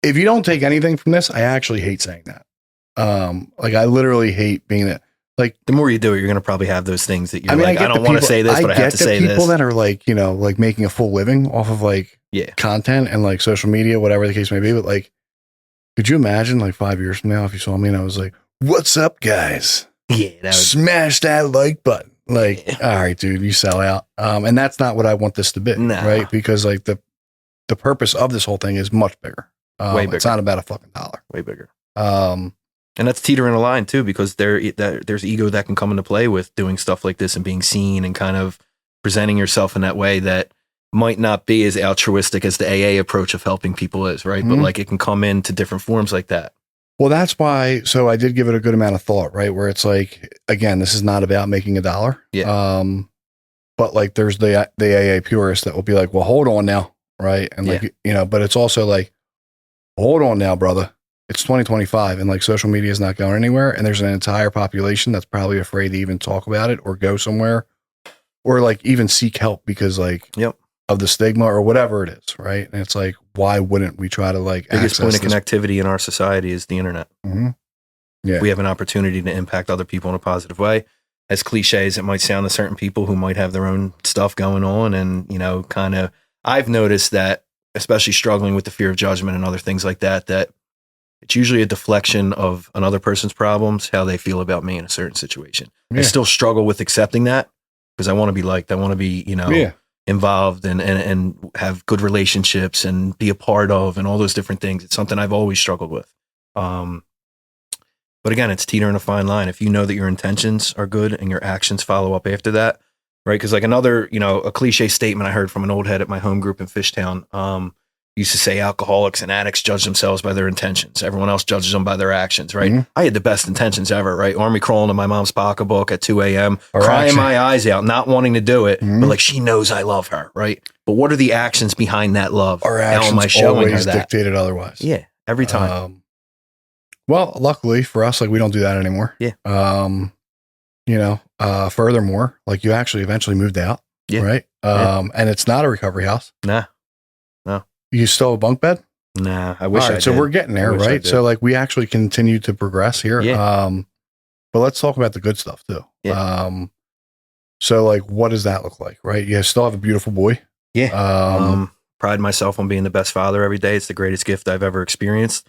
you don't take anything from this, I actually hate saying that. Like I literally hate being that. Like the more you do it, you're going to probably have those things that you're I don't want to say this, but I have to say this. People that are like, you know, like making a full living off of like content and like social media, whatever the case may be. But like, could you imagine like 5 years from now if you saw me and I was like, "What's up, guys? Yeah, smash that like button." Like, all right, dude, you sell out. And that's not what I want this to be, right? Because like the purpose of this whole thing is much bigger. Way bigger. It's not about a fucking dollar. Way bigger. And that's teetering a line too, because there's ego that can come into play with doing stuff like this and being seen and kind of presenting yourself in that way that might not be as altruistic as the AA approach of helping people is, right? But like it can come into different forms like that. Well, that's why. So I did give it a good amount of thought, right? Where it's like, again, this is not about making a dollar. Yeah. But like there's the AA purists that will be like, well, hold on now, right? And like, you know, but it's also like, hold on now, brother. It's 2025 and like social media is not going anywhere. And there's an entire population that's probably afraid to even talk about it or go somewhere or like even seek help because like of the stigma or whatever it is. Right. And it's like, why wouldn't we try to like biggest point of connectivity in our society is the internet. Yeah. We have an opportunity to impact other people in a positive way. As cliche as it might sound to certain people who might have their own stuff going on. And, you know, kind of, I've noticed that, especially struggling with the fear of judgment and other things like that, that it's usually a deflection of another person's problems, how they feel about me in a certain situation. I still struggle with accepting that because I want to be liked. I want to be, you know, involved and have good relationships and be a part of and all those different things. It's something I've always struggled with. But again, it's teetering a fine line. If you know that your intentions are good and your actions follow up after that, right? Because like another, you know, a cliche statement I heard from an old head at my home group in Fishtown, used to say alcoholics and addicts judge themselves by their intentions. Everyone else judges them by their actions, right? I had the best intentions ever, right? Army crawling in my mom's pocketbook at 2 a.m., crying my eyes out, not wanting to do it, but like she knows I love her, right? But what are the actions behind that love? Our actions How am I showing always her that? Dictated otherwise. Yeah, every time. Well, luckily for us, like we don't do that anymore. Yeah. You know, furthermore, like you actually eventually moved out, right? And it's not a recovery house. Nah. You still have a bunk bed? Nah, I wish I did. So we're getting there, right? So like we actually continue to progress here. But let's talk about the good stuff too. So like, what does that look like, right? You still have a beautiful boy. Pride myself on being the best father every day. It's the greatest gift I've ever experienced.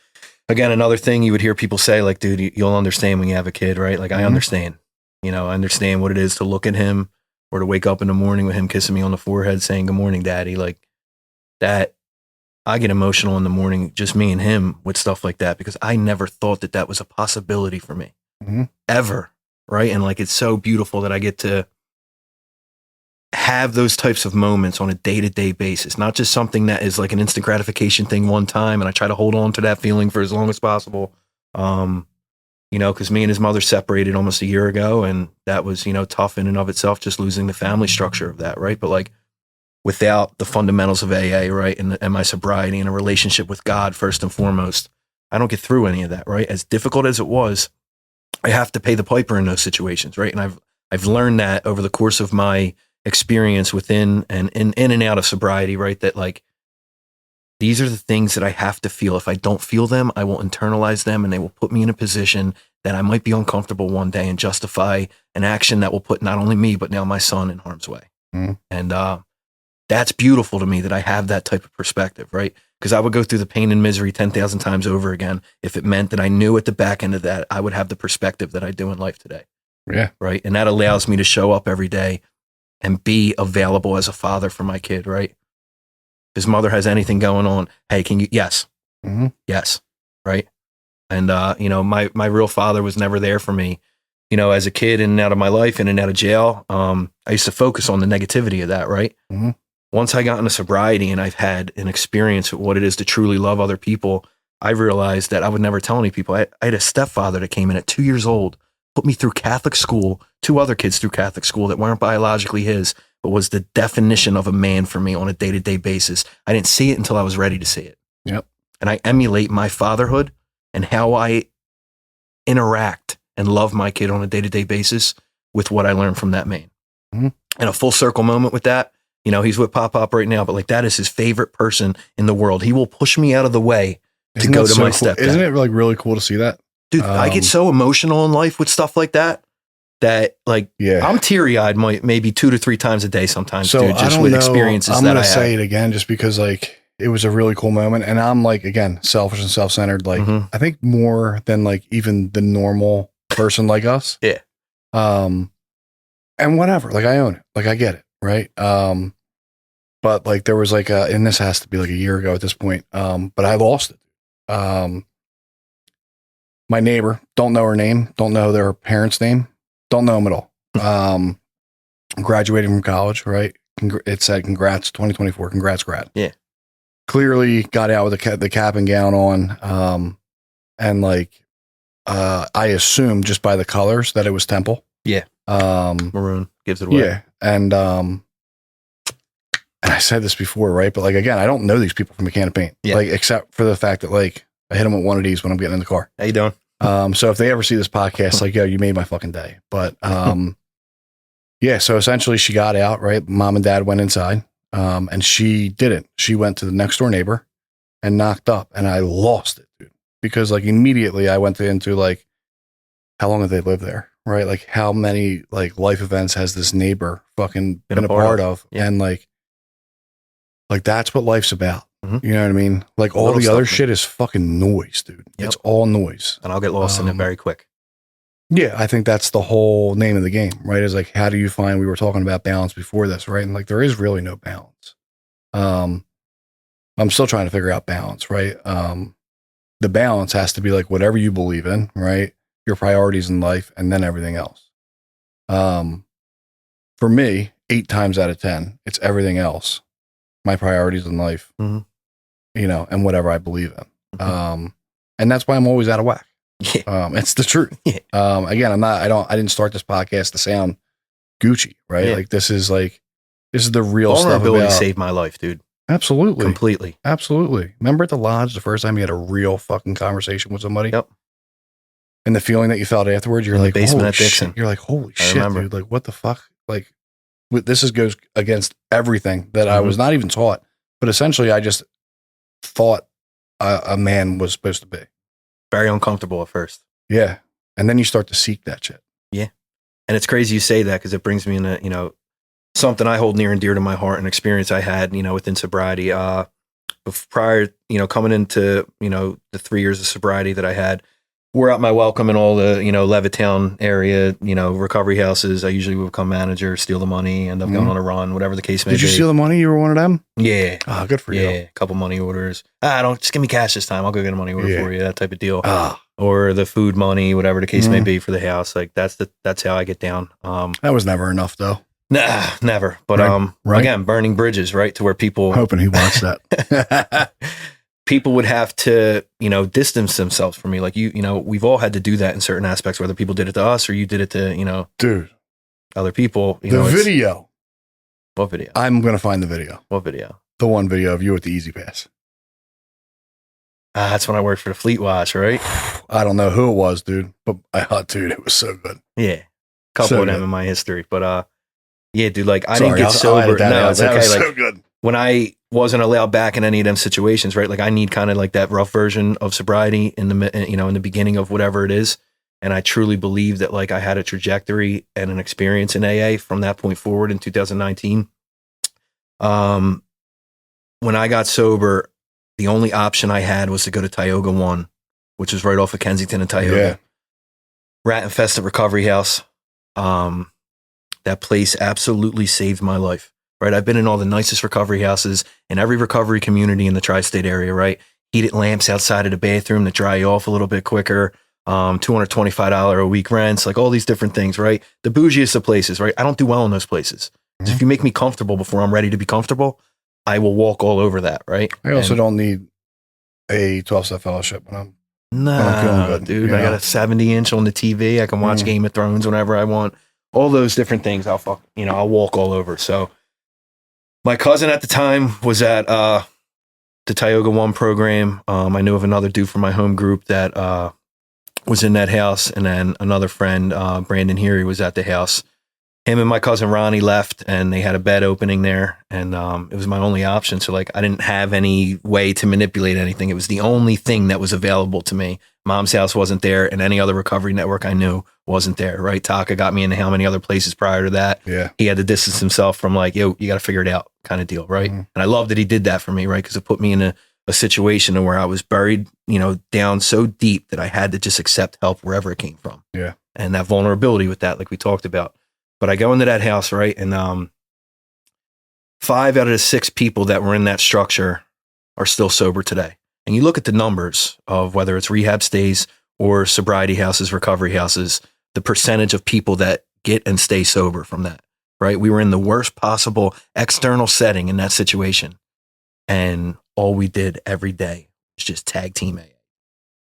Again, another thing you would hear people say, like, dude, you'll understand when you have a kid, right? Like I understand, you know, I understand what it is to look at him or to wake up in the morning with him kissing me on the forehead saying, "Good morning, Daddy." Like that, I get emotional in the morning, just me and him with stuff like that, because I never thought that that was a possibility for me ever. Right. And like, it's so beautiful that I get to have those types of moments on a day-to-day basis, not just something that is like an instant gratification thing one time. And I try to hold on to that feeling for as long as possible. You know, because me and his mother separated almost a year ago, and that was, you know, tough in and of itself, just losing the family structure of that. Right. But like, without the fundamentals of AA, right, and my sobriety and a relationship with God first and foremost, I don't get through any of that, right? As difficult as it was, I have to pay the piper in those situations, right? And I've learned that over the course of my experience within and in and out of sobriety, right? That like, these are the things that I have to feel. If I don't feel them, I will internalize them, and they will put me in a position that I might be uncomfortable one day and justify an action that will put not only me, but now my son in harm's way. And, that's beautiful to me that I have that type of perspective, right? Because I would go through the pain and misery 10,000 times over again if it meant that I knew at the back end of that, I would have the perspective that I do in life today. Yeah. Right. And that allows me to show up every day and be available as a father for my kid, right? If his mother has anything going on, hey, can you? Yes. Yes. Right. And, you know, my real father was never there for me, you know, as a kid, in and out of my life, in and out of jail. I used to focus on the negativity of that, right? Once I got into sobriety and I've had an experience with what it is to truly love other people, I realized that I would never tell any people. I had a stepfather that came in at 2 years old, put me through Catholic school, 2 other kids through Catholic school that weren't biologically his, but was the definition of a man for me on a day-to-day basis. I didn't see it until I was ready to see it. Yep. And I emulate my fatherhood and how I interact and love my kid on a day-to-day basis with what I learned from that man. And a full circle moment with that, you know, he's with Pop right now, but like, that is his favorite person in the world. He will push me out of the way to go to my stepdad. Isn't it like really cool to see that? Dude, I get so emotional in life with stuff like that like, I'm teary-eyed maybe 2 to 3 times a day sometimes, so dude, just with experiences I'm that I gonna have. say it again just because like it was a really cool moment, and I'm like, again, selfish and self-centered, like I think more than like even the normal person like us. Yeah. And whatever, like I own it, like I get it, right? But like there was like and this has to be like a year ago at this point, but I lost it. My neighbor, don't know her name, don't know their parents' name, don't know them at all. Graduating from college, right? It said, congrats, 2024, congrats, grad. Yeah. Clearly got out with the cap and gown on. And like, I assumed just by the colors that it was Temple. Yeah. Maroon gives it away. Yeah. And I said this before, right? But like, again, I don't know these people from a can of paint, like, except for the fact that like I hit them with one of these when I'm getting in the car. How you doing? So if they ever see this podcast, like, yo, you made my fucking day. But, yeah, so essentially she got out, right? Mom and dad went inside, and she didn't. She went to the next door neighbor and knocked up, and I lost it, dude, because like immediately I went into like, how long have they lived there? Right? Like how many like life events has this neighbor fucking been a part of? Yeah. And like that's what life's about. You know what I mean? Like all the other shit is fucking noise, dude. Yep. It's all noise. And I'll get lost in it very quick. Yeah, I think that's the whole name of the game, right? Is like, how do you find, we were talking about balance before this, right? And like, there is really no balance. I'm still trying to figure out balance, right? The balance has to be like whatever you believe in, right? Your priorities in life, and then everything else. For me, 8 times out of 10, it's everything else. My priorities in life, you know, and whatever I believe in. And that's why I'm always out of whack. Yeah. It's the truth. Yeah. Again, I didn't start this podcast to sound Gucci, right? Yeah. Like this is the real stuff. Vulnerability saved my life, dude. Absolutely. Completely. Absolutely. Remember at the lodge, the first time you had a real fucking conversation with somebody? Yep. And the feeling that you felt afterwards, you're like, basement holy at Dixon. Shit. You're like, holy shit, dude. Like, what the fuck? Like, this goes against everything that I was not even taught. But essentially, I just thought a man was supposed to be. Very uncomfortable at first. Yeah. And then you start to seek that shit. Yeah. And it's crazy you say that because it brings me into, you know, something I hold near and dear to my heart, an experience I had, you know, within sobriety. Prior, you know, coming into, you know, the 3 years of sobriety that I had, wore out my welcome in all the, Levittown area, recovery houses. I usually would become manager, steal the money, end up going on a run, whatever the case may be. Did you steal the money? You were one of them? Yeah. Oh, good for you. Yeah, a couple money orders. Don't just give me cash this time. I'll go get a money order for you, that type of deal. Or the food money, whatever the case may be for the house. Like that's how I get down. That was never enough though. Nah, never. But again, burning bridges, right? To where people hoping he wants that. People would have to, distance themselves from me. Like we've all had to do that in certain aspects, whether people did it to us or you did it to, dude, other people. The video. What video? I'm going to find the video. What video? The one video of you at the Easy Pass. That's when I worked for the Fleet Watch, right? I don't know who it was, dude, but I thought, dude, it was so good. Yeah. Couple of them in my history, but, yeah, dude, like I didn't get sober. No, it's okay. Like so good. When I wasn't allowed back in any of them situations, right? Like I need kind of like that rough version of sobriety in the beginning of whatever it is. And I truly believe that like I had a trajectory and an experience in AA from that point forward in 2019. When I got sober, the only option I had was to go to Tioga 1, which was right off of Kensington and Tioga. Yeah. Rat-infested recovery house. That place absolutely saved my life. Right, I've been in all the nicest recovery houses in every recovery community in the tri-state area, right? Heated lamps outside of the bathroom that dry you off a little bit quicker, $225 a week rents, like all these different things, right? The bougiest of places, right? I don't do well in those places. Mm-hmm. So if you make me comfortable before I'm ready to be comfortable, I will walk all over that, right? I also don't need a 12-step fellowship when I'm feeling good. Dude, I got a 70-inch on the TV. I can watch Game of Thrones whenever I want. All those different things, I'll walk all over. So my cousin at the time was at the Tioga 1 program. I knew of another dude from my home group that was in that house. And then another friend, Brandon Heary, was at the house. Him and my cousin Ronnie left and they had a bed opening there. And it was my only option. So like I didn't have any way to manipulate anything. It was the only thing that was available to me. Mom's house wasn't there and any other recovery network I knew wasn't there, right? Taka got me into how many other places prior to that. Yeah. He had to distance himself from like, yo, you got to figure it out kind of deal, right? Mm-hmm. And I love that he did that for me, right? Because it put me in a situation where I was buried, down so deep that I had to just accept help wherever it came from. Yeah. And that vulnerability with that, like we talked about. But I go into that house, right? And 5 out of the 6 people that were in that structure are still sober today. And you look at the numbers of whether it's rehab stays or sobriety houses, recovery houses, the percentage of people that get and stay sober from that, right? We were in the worst possible external setting in that situation. And all we did every day was just tag team AA.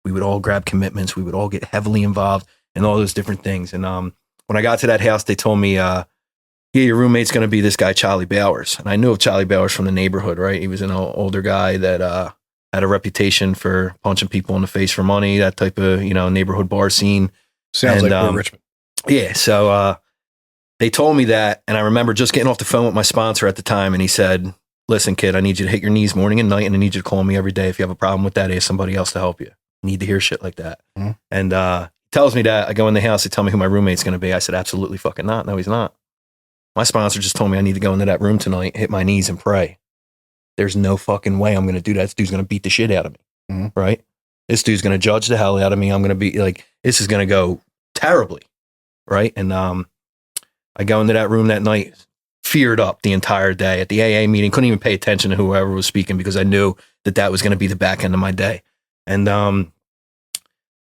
We would all grab commitments. We would all get heavily involved in all those different things. And when I got to that house, they told me, yeah, your roommate's going to be this guy, Charlie Bowers. And I knew of Charlie Bowers from the neighborhood, right? He was an older guy that had a reputation for punching people in the face for money, that type of, neighborhood bar scene. Sounds like Port Richmond. Yeah. So they told me that. And I remember just getting off the phone with my sponsor at the time. And he said, listen, kid, I need you to hit your knees morning and night. And I need you to call me every day. If you have a problem with that, ask somebody else to help you. You need to hear shit like that. Mm-hmm. And he tells me that. I go in the house. They tell me who my roommate's going to be. I said, absolutely fucking not. No, he's not. My sponsor just told me I need to go into that room tonight, hit my knees and pray. There's no fucking way I'm going to do that. This dude's going to beat the shit out of me. Mm-hmm. Right? This dude's going to judge the hell out of me. I'm going to be like, this is going to go terribly. Right? And I go into that room that night, feared up the entire day at the AA meeting, couldn't even pay attention to whoever was speaking because I knew that was going to be the back end of my day. And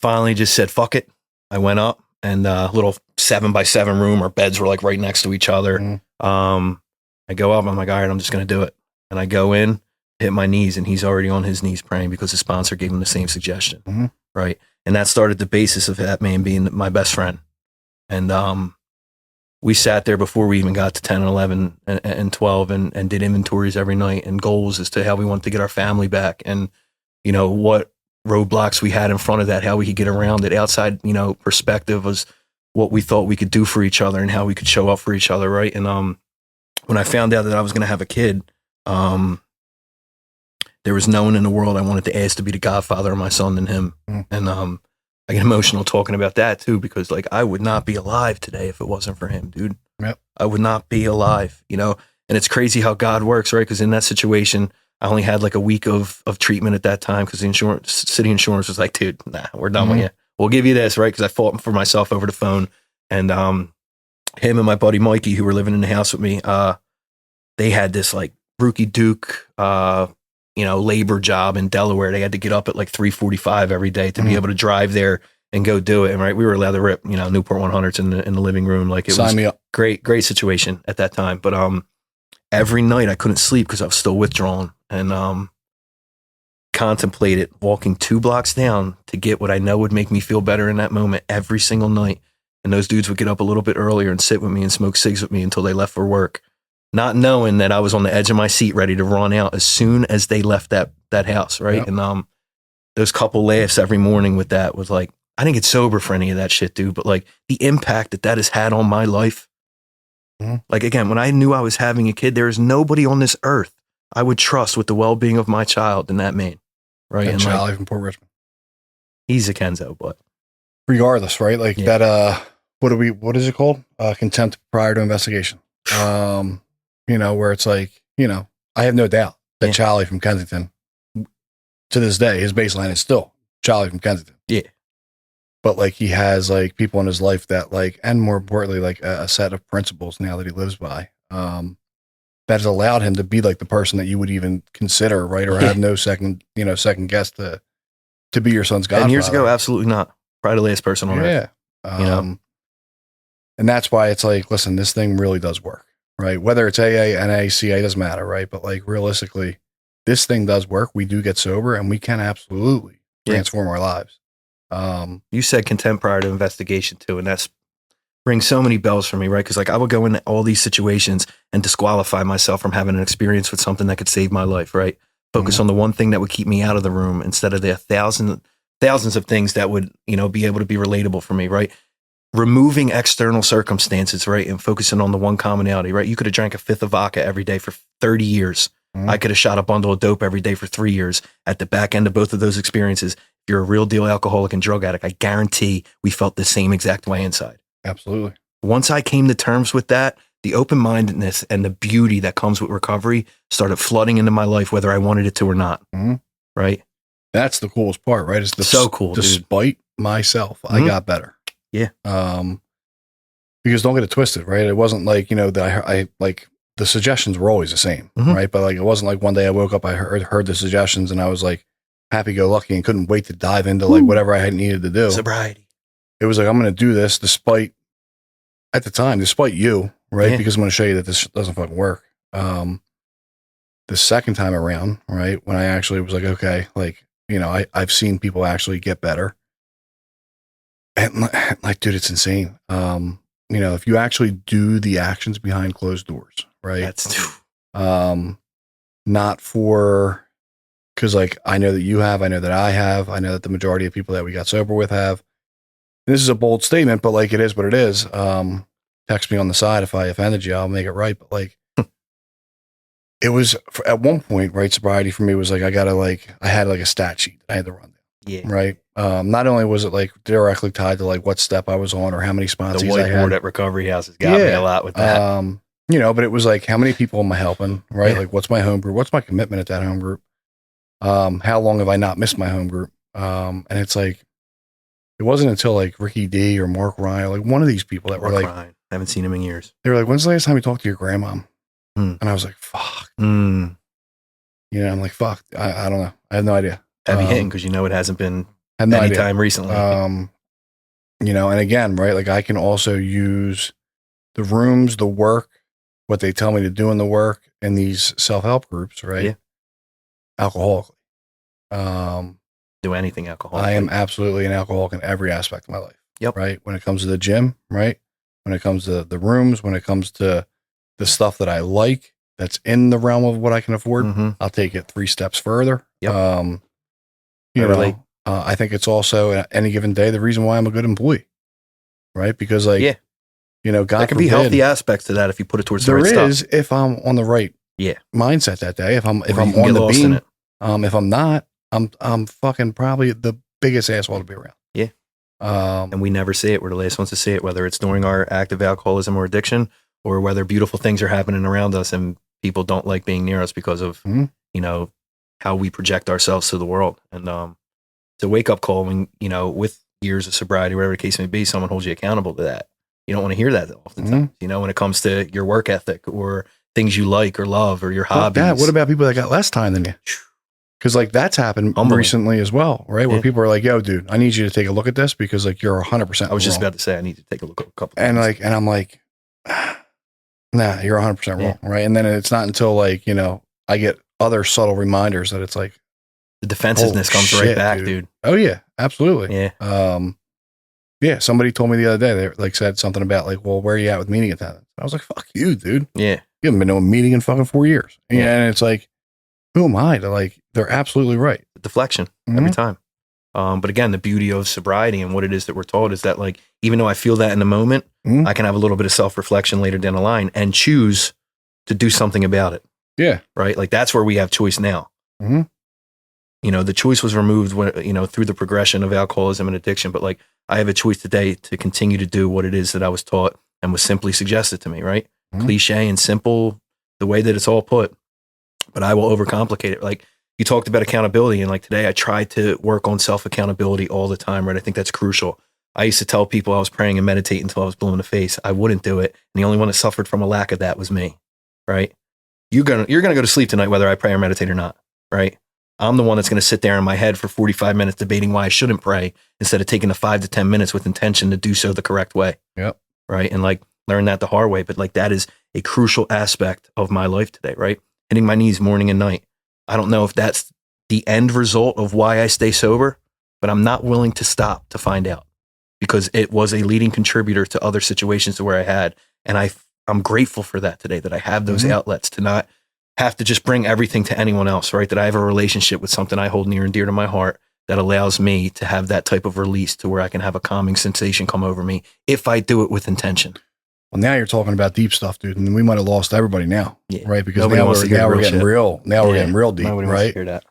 finally just said, fuck it. I went up and a little 7x7 room, our beds were like right next to each other. Mm-hmm. I go up, I'm like, all right, I'm just going to do it. And I go in, hit my knees, and he's already on his knees praying because his sponsor gave him the same suggestion. Mm-hmm. Right. And that started the basis of that man being my best friend. And we sat there before we even got to 10 and 11 and 12 and did inventories every night and goals as to how we wanted to get our family back and, what roadblocks we had in front of that, how we could get around it. Outside, perspective was what we thought we could do for each other and how we could show up for each other. Right. And when I found out that I was going to have a kid, there was no one in the world I wanted to ask to be the godfather of my son than him. Mm. And I get emotional talking about that too, because like I would not be alive today if it wasn't for him, dude. Yep. I would not be alive, and it's crazy how God works, right? Because in that situation, I only had like a week of treatment at that time because the city insurance was like, dude, nah, we're done with you. we'll give you this, right? Because I fought for myself over the phone. And him and my buddy Mikey, who were living in the house with me, they had this like rookie Duke, labor job in Delaware. They had to get up at like 3:45 every day to be able to drive there and go do it. And right, we were allowed to rip, Newport 100s in the living room. Like it Sign was me up. great situation at that time. But every night I couldn't sleep because I was still withdrawn, and contemplated walking 2 blocks down to get what I know would make me feel better in that moment every single night. And those dudes would get up a little bit earlier and sit with me and smoke cigs with me until they left for work, not knowing that I was on the edge of my seat ready to run out as soon as they left that house, right? Yep. And those couple laughs every morning with that was like, I didn't get sober for any of that shit, dude, but like the impact that has had on my life. Like, again, when I knew I was having a kid, there is nobody on this earth I would trust with the well-being of my child than that man, right? And Charlie from Port Richmond. He's a Kenzo, but regardless, right? Like that, what is it called? Contempt prior to investigation. Where it's like, I have no doubt that Charlie from Kensington, to this day, his baseline is still Charlie from Kensington. Yeah. But like he has like people in his life that like, and more importantly, like a set of principles now that he lives by, that has allowed him to be like the person that you would even consider, right? Or have no second guess to be your son's godfather. 10 years ago, absolutely not. Probably the last person on earth. And that's why it's like, listen, this thing really does work, right? Whether it's AA, NA, CA, doesn't matter, right? But like realistically, this thing does work. We do get sober and we can absolutely transform our lives. You said contempt prior to investigation too, and that's rings so many bells for me, right? Because like I would go into all these situations and disqualify myself from having an experience with something that could save my life, right? Focus on the one thing that would keep me out of the room instead of the thousands of things that would, be able to be relatable for me, right? Removing external circumstances, right? And focusing on the one commonality, right? You could have drank a fifth of vodka every day for 30 years. I could have shot a bundle of dope every day for 3 years. At the back end of both of those experiences, if you're a real deal alcoholic and drug addict, I guarantee we felt the same exact way inside. Absolutely. Once I came to terms with that, the open-mindedness and the beauty that comes with recovery started flooding into my life, whether I wanted it to or not. Right? That's the coolest part, right? It's so cool. Despite myself, I got better. Yeah. Because don't get it twisted, right? It wasn't like, that I like the suggestions were always the same, right? But like, it wasn't like one day I woke up, I heard the suggestions and I was like happy-go-lucky and couldn't wait to dive into like whatever I had needed to do. Sobriety. It was like, I'm going to do this despite you, right? Yeah. Because I'm going to show you that this doesn't fucking work. The second time around, right? When I actually was like, okay, like, I've seen people actually get better. And like, dude, it's insane. If you actually do the actions behind closed doors, right? That's not for, because like I know that you have, I know that I have, I know that the majority of people that we got sober with have. And this is a bold statement, but like it is what it is. Text me on the side if I offended you, I'll make it right. But like, it was at one point, right? Sobriety for me was like I had like a stat sheet I had to run down. Yeah. Right. Not only was it like directly tied to like what step I was on or how many sponsees the I had. whiteboard at Recovery House has got me a lot with that. But it was like, how many people am I helping? Right. Yeah. Like, what's my home group? What's my commitment at that home group? How long have I not missed my home group? And it's like, it wasn't until like Ricky D or Mark Ryan, like one of these people that were like, Ryan. I haven't seen him in years. They were like, when's the last time you talked to your grandma? And I was like, fuck. I'm like, fuck. I don't know. I have no idea. Heavy hitting because it hasn't been time recently. And again, right, like I can also use the rooms, the work, what they tell me to do in the work in these self-help groups, right? Yeah. Alcoholically. Do anything alcoholic. I am absolutely an alcoholic in every aspect of my life. Yep. Right. When it comes to the gym, right? When it comes to the rooms, when it comes to the stuff that I like, that's in the realm of what I can afford, I'll take it 3 steps further. Yep. I think it's also at any given day the reason why I'm a good employee, right? Because God there can forbid, be healthy aspects to that if you put it towards the right stuff. There is if I'm on the right mindset that day. If I'm on the beam, if I'm not, I'm fucking probably the biggest asshole to be around. Yeah. And we never see it. We're the last ones to see it, whether it's during our active alcoholism or addiction, or whether beautiful things are happening around us and people don't like being near us because of how we project ourselves to the world. And it's a wake up call when with years of sobriety, whatever the case may be, someone holds you accountable to that. You don't want to hear that oftentimes, when it comes to your work ethic or things you like or love or your hobbies. What about people that got less time than you? Because like that's happened recently as well, right? Where people are like, yo, dude, I need you to take a look at this because like you're 100% I was just about to say, I need to take a look at a couple and things. And I'm like, nah, you're 100% wrong, right? And then it's not until like, I get other subtle reminders that it's like, the defensiveness comes right back, dude. Oh yeah, absolutely. Yeah. Yeah. Somebody told me the other day, they like said something about like, well, where are you at with meeting attendance? I was like, fuck you, dude. Yeah. You haven't been to a meeting in fucking 4 years. Yeah. And it's like, who am I to like, they're absolutely right. Deflection every time. But again, the beauty of sobriety and what it is that we're taught is that like, even though I feel that in the moment, I can have a little bit of self-reflection later down the line and choose to do something about it. Yeah. Right. Like that's where we have choice now. The choice was removed when, through the progression of alcoholism and addiction. But like, I have a choice today to continue to do what it is that I was taught and was simply suggested to me, right? Cliche and simple, the way that it's all put, but I will overcomplicate it. Like you talked about accountability, and like today I try to work on self-accountability all the time, right? I think that's crucial. I used to tell people I was praying and meditating until I was blue in the face. I wouldn't do it. And the only one that suffered from a lack of that was me, right? You're going to go to sleep tonight, whether I pray or meditate or not, right? I'm the one that's going to sit there in my head for 45 minutes debating why I shouldn't pray instead of taking the 5 to 10 minutes with intention to do so the correct way. Yep. Right. And like learn that the hard way. But like that is a crucial aspect of my life today, right? Hitting my knees morning and night. I don't know if that's the end result of why I stay sober, but I'm not willing to stop to find out because it was a leading contributor to other situations where I had. And I'm grateful for that today, that I have those outlets to not have to just bring everything to anyone else, right? That I have a relationship with something I hold near and dear to my heart that allows me to have that type of release to where I can have a calming sensation come over me if I do it with intention. Well, now you're talking about deep stuff, dude, and we might have lost everybody now, right? Because Nobody now wants to hear we're real getting shit. real. Now we're getting real deep, Nobody wants right? to hear that.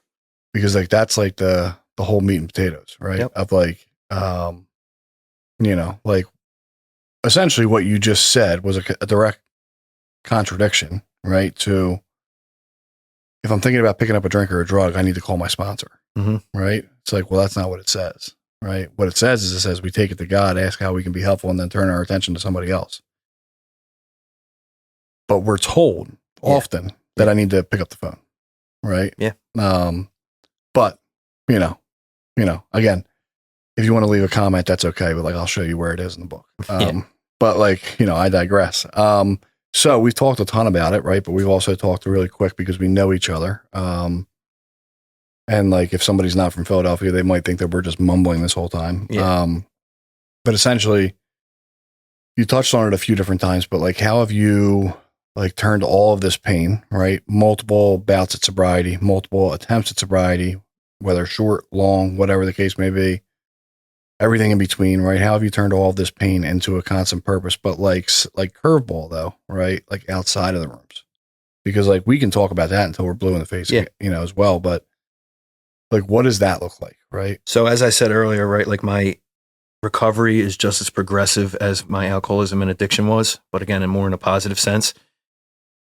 Because like that's like the whole meat and potatoes, right? Yep. Of like, like essentially what you just said was a direct contradiction, right? To if I'm thinking about picking up a drink or a drug, I need to call my sponsor, right? It's like, well, that's not what it says, right? What it says we take it to God, ask how we can be helpful, and then turn our attention to somebody else. But we're told often that I need to pick up the phone, right? Yeah. But again, if you want to leave a comment, that's okay. But like, I'll show you where it is in the book. But like, I digress. So we've talked a ton about it, right? But we've also talked really quick because we know each other. And like, if somebody's not from Philadelphia, they might think that we're just mumbling this whole time. Yeah. But essentially, you touched on it a few different times, but like, how have you like turned all of this pain, right? Multiple bouts at sobriety, multiple attempts at sobriety, whether short, long, whatever the case may be, everything in between, right? How have you turned all of this pain into a constant purpose, but like curveball though, right? Like outside of the rooms, because like we can talk about that until we're blue in the face, as well. But like, what does that look like? Right. So as I said earlier, right, like my recovery is just as progressive as my alcoholism and addiction was, but again, in a positive sense.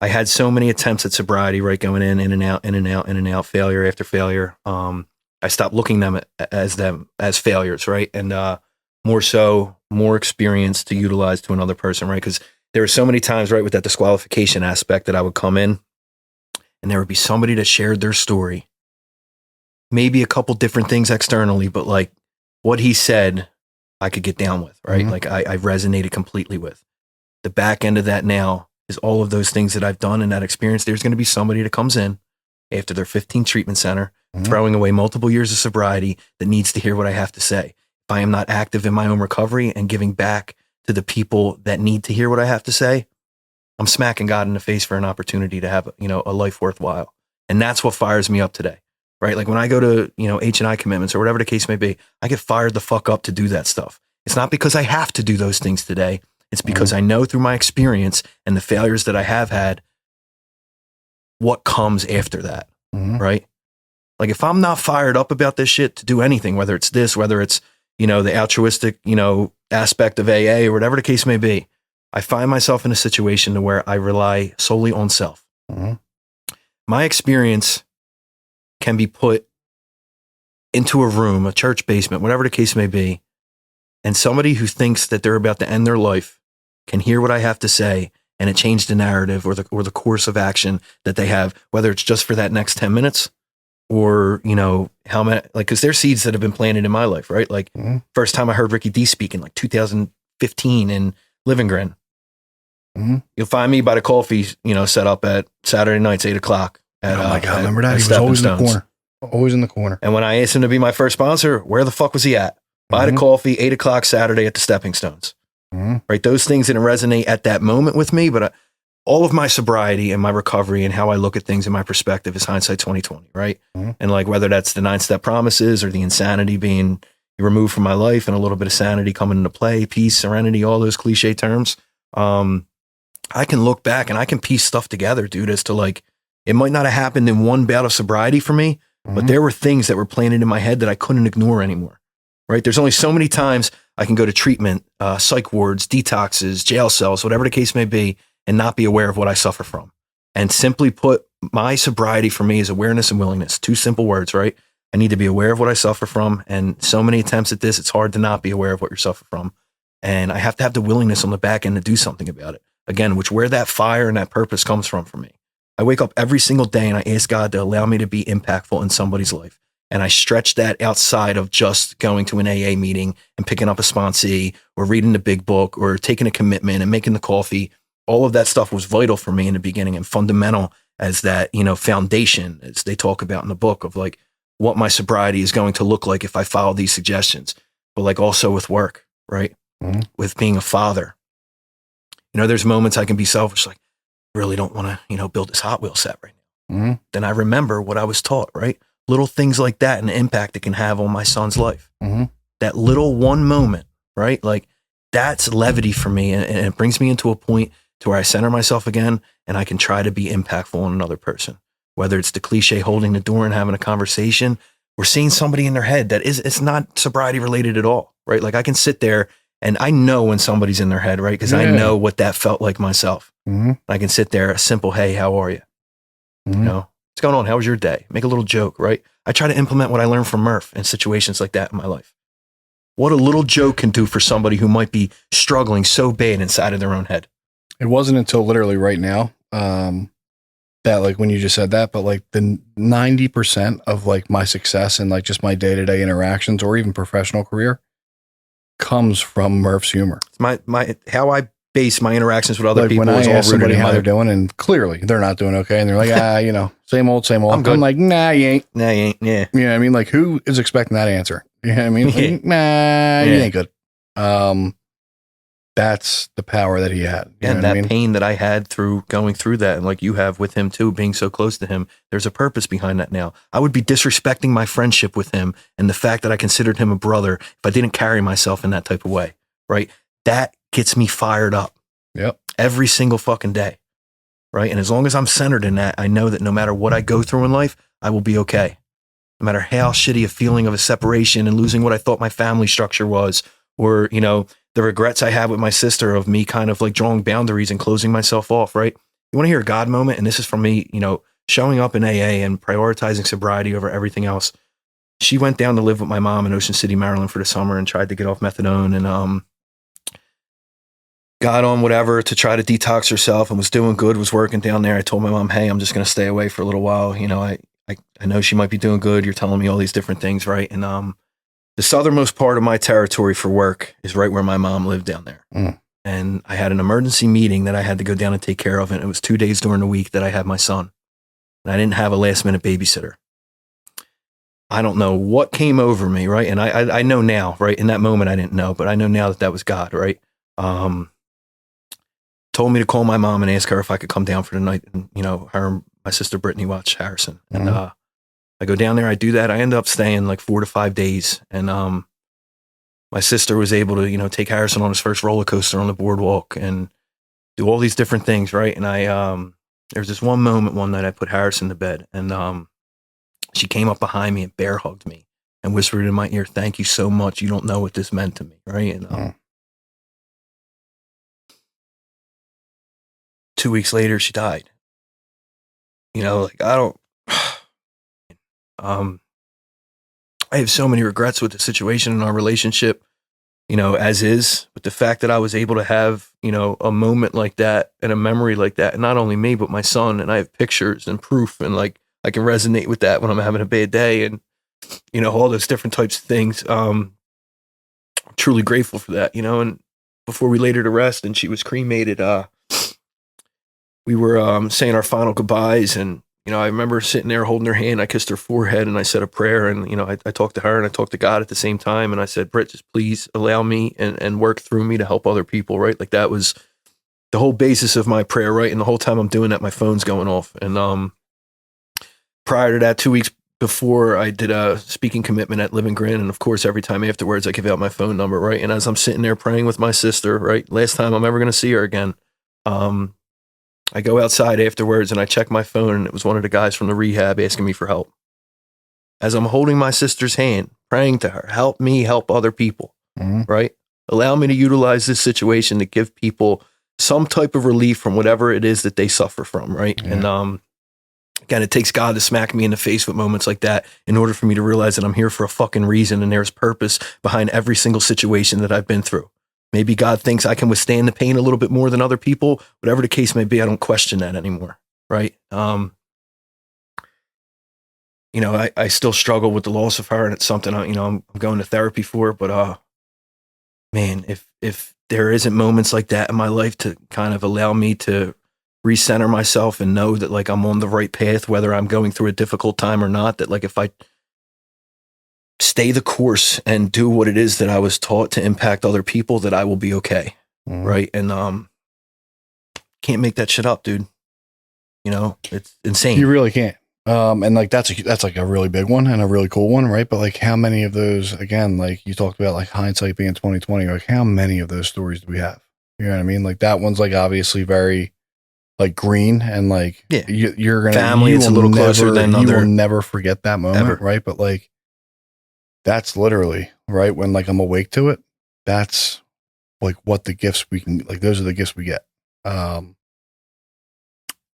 I had so many attempts at sobriety, right? Going in and out, failure after failure. I stopped looking them as failures, right? And more experience to utilize to another person, right? Because there were so many times, right, with that disqualification aspect that I would come in and there would be somebody that shared their story, maybe a couple different things externally, but like what he said, I could get down with, right? Like I resonated completely with. The back end of that now is all of those things that I've done in that experience. There's going to be somebody that comes in after their 15 treatment center, throwing away multiple years of sobriety that needs to hear what I have to say. If I am not active in my own recovery and giving back to the people that need to hear what I have to say, I'm smacking God in the face for an opportunity to have, a life worthwhile. And that's what fires me up today, right? Like when I go to, H&I commitments or whatever the case may be, I get fired the fuck up to do that stuff. It's not because I have to do those things today. It's because I know through my experience and the failures that I have had, what comes after that, right? Like if I'm not fired up about this shit to do anything, whether it's this, whether it's, the altruistic, aspect of AA or whatever the case may be, I find myself in a situation to where I rely solely on self. My experience can be put into a room, a church basement, whatever the case may be, And somebody who thinks that they're about to end their life can hear what I have to say and it changed the narrative or the course of action that they have, whether it's just for that next 10 minutes or, you know, how many, like, cause there's seeds that have been planted in my life, right? Like first time I heard Ricky D speak in like 2015 in Living Grin. You'll find me by the coffee, you know, set up at Saturday nights, 8:00. Oh my God, remember that? He was always in the corner. Always in the corner. And when I asked him to be my first sponsor, where the fuck was he at? Buy the coffee, 8:00 Saturday at the Stepping Stones. Right? Those things didn't resonate at that moment with me, but all of my sobriety and my recovery and how I look at things in my perspective is hindsight 2020, right? And like whether that's the 9-step promises or the insanity being removed from my life and a little bit of sanity coming into play, peace, serenity, all those cliche terms. I can look back and I can piece stuff together, dude, as to like, it might not have happened in one bout of sobriety for me, but there were things that were planted in my head that I couldn't ignore anymore, right? There's only so many times I can go to treatment, psych wards, detoxes, jail cells, whatever the case may be, and not be aware of what I suffer from. And simply put, my sobriety for me is awareness and willingness. 2 simple words, right? I need to be aware of what I suffer from. And so many attempts at this, it's hard to not be aware of what you suffer from. And I have to have the willingness on the back end to do something about it. Again, where that fire and that purpose comes from for me. I wake up every single day and I ask God to allow me to be impactful in somebody's life. And I stretch that outside of just going to an AA meeting and picking up a sponsee or reading the big book or taking a commitment and making the coffee. All of that stuff was vital for me in the beginning and fundamental as that, you know, foundation, as they talk about in the book, of like what my sobriety is going to look like if I follow these suggestions. But like also with work, right? With being a father. You know, there's moments I can be selfish, like, really don't want to, you know, build this Hot Wheel set right now. Then I remember what I was taught, right? Little things like that and the impact it can have on my son's life. That little one moment, right? Like that's levity for me. And it brings me into a point to where I center myself again and I can try to be impactful on another person. Whether it's the cliche holding the door and having a conversation or seeing somebody in their head that it's not sobriety related at all, right? Like I can sit there and I know when somebody's in their head, right? Because I know what that felt like myself. I can sit there, a simple, hey, how are you? You know, what's going on? How was your day? Make a little joke, right? I try to implement what I learned from Murph in situations like that in my life. What a little joke can do for somebody who might be struggling so bad inside of their own head. It wasn't until literally right now that like when you just said that, but like the 90% of like my success and like just my day-to-day interactions or even professional career comes from Murph's humor. My how I base my interactions with other like people when I is all ask rooted somebody in how my they're doing, and clearly they're not doing okay, and they're like, you know, same old. I'm good. I'm like, nah, you ain't. Nah, you ain't. Yeah. You know what I mean? Like, who is expecting that answer? You know what I mean? Like, nah, you ain't good. That's the power that he had. And that pain that I had through going through that, and like you have with him too, being so close to him, there's a purpose behind that now. I would be disrespecting my friendship with him and the fact that I considered him a brother if I didn't carry myself in that type of way, right? That gets me fired up. Yep. Every single fucking day, right? And as long as I'm centered in that, I know that no matter what I go through in life, I will be okay. No matter how shitty a feeling of a separation and losing what I thought my family structure was, or, you know, the regrets I had with my sister of me kind of like drawing boundaries and closing myself off, right? You want to hear a God moment? And this is from me, you know, showing up in AA and prioritizing sobriety over everything else. She went down to live with my mom in Ocean City, Maryland for the summer and tried to get off methadone and got on whatever to try to detox herself and was doing good, was working down there. I told my mom, hey, I'm just going to stay away for a little while. You know, I know she might be doing good. You're telling me all these different things, right? And the southernmost part of my territory for work is right where my mom lived down there. And I had an emergency meeting that I had to go down and take care of. And it was 2 days during the week that I had my son. And I didn't have a last minute babysitter. I don't know what came over me, right? And I know now, right? In that moment, I didn't know, but I know now that was God, right? Told me to call my mom and ask her if I could come down for the night. And, you know, her and my sister Brittany watch Harrison. And I go down there, I do that. I end up staying like 4 to 5 days. And my sister was able to, you know, take Harrison on his first roller coaster on the boardwalk and do all these different things, right? And there was this one moment one night I put Harrison to bed and she came up behind me and bear hugged me and whispered in my ear, thank you so much. You don't know what this meant to me, right? And 2 weeks later, she died. You know, like I have so many regrets with the situation in our relationship. as is. But the fact that I was able to have, a moment like that and a memory like that, and not only me, but my son, and I have pictures and proof, and like I can resonate with that when I'm having a bad day, and, all those different types of things. I'm truly grateful for that, and before we laid her to rest and she was cremated, we were saying our final goodbyes, and I remember sitting there holding her hand. I kissed her forehead and I said a prayer, and I talked to her and I talked to God at the same time, and I said, Britt, just please allow me and work through me to help other people, right? Like that was the whole basis of my prayer, right? And the whole time I'm doing that, my phone's going off. And prior to that, 2 weeks before, I did a speaking commitment at Live and Grin, and of course, every time afterwards, I give out my phone number, right? And as I'm sitting there praying with my sister, right, last time I'm ever going to see her again, I go outside afterwards and I check my phone, and it was one of the guys from the rehab asking me for help. As I'm holding my sister's hand, praying to her, help me help other people, right? Allow me to utilize this situation to give people some type of relief from whatever it is that they suffer from, right? Yeah. And again, it takes God to smack me in the face with moments like that in order for me to realize that I'm here for a fucking reason, and there's purpose behind every single situation that I've been through. Maybe God thinks I can withstand the pain a little bit more than other people. Whatever the case may be, I don't question that anymore, right? I still struggle with the loss of her, and it's something I'm going to therapy for. But man, if there isn't moments like that in my life to kind of allow me to recenter myself and know that like I'm on the right path, whether I'm going through a difficult time or not, that like if I stay the course and do what it is that I was taught to impact other people, that I will be okay. Right. And, can't make that shit up, dude. It's insane. You really can't. And like, that's like a really big one and a really cool one. Right. But like how many of those, again, like you talked about like hindsight being 2020, like how many of those stories do we have? You know what I mean? Like that one's like obviously very like green, and like you're going to, family, it's a little closer than you other. will never forget that moment. Ever. Right. But like, that's literally right when like I'm awake to it. That's like what the gifts we can, like those are the gifts we get.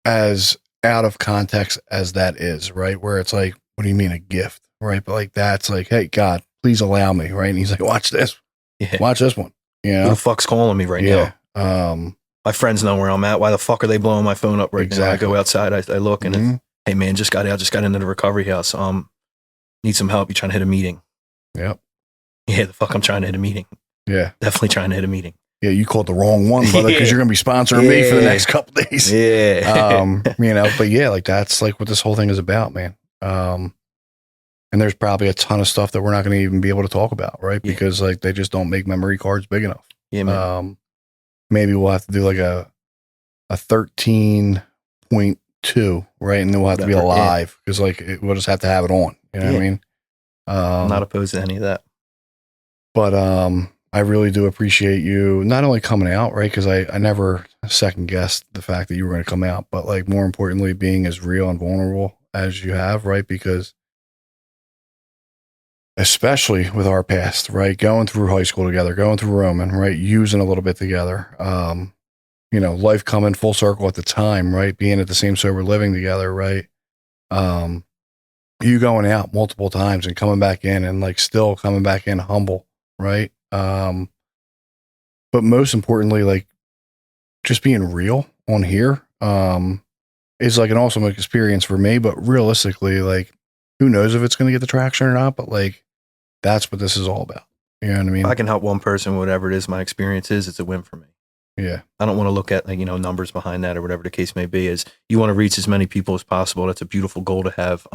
As out of context as that is, right? Where it's like, what do you mean a gift? Right. But like, that's like, hey, God, please allow me. Right. And he's like, watch this. Yeah. Watch this one. Who the fuck's calling me right now? My friends know where I'm at. Why the fuck are they blowing my phone up right now? I go outside, I look, and it's, hey man, just got into the recovery house. Need some help. You trying to hit a meeting? Yep. Yeah, the fuck I'm trying to hit a meeting. Yeah. Definitely trying to hit a meeting. Yeah, you called the wrong one, brother, because you're going to be sponsoring me for the next couple of days. Yeah. But yeah, like that's like what this whole thing is about, man. And there's probably a ton of stuff that we're not going to even be able to talk about, right? Yeah. Because like they just don't make memory cards big enough. Yeah, man. Maybe we'll have to do like a 13.2, right? And then we'll have to be alive because like we'll just have to have it on. You know what I mean? I'm not opposed to any of that. But I really do appreciate you not only coming out, right? Because I never second guessed the fact that you were going to come out, but like more importantly, being as real and vulnerable as you have, right? Because especially with our past, right? Going through high school together, going through Roman, right? Using a little bit together, life coming full circle at the time, right? Being at the same sober living together, right? You going out multiple times and coming back in and like still coming back in humble, right? But most importantly, like just being real on here, is like an awesome experience for me, but realistically, like who knows if it's going to get the traction or not, but like, that's what this is all about. You know what I mean? If I can help one person, whatever it is my experience is, it's a win for me. Yeah. I don't want to look at like, numbers behind that or whatever the case may be. Is you want to reach as many people as possible. That's a beautiful goal to have.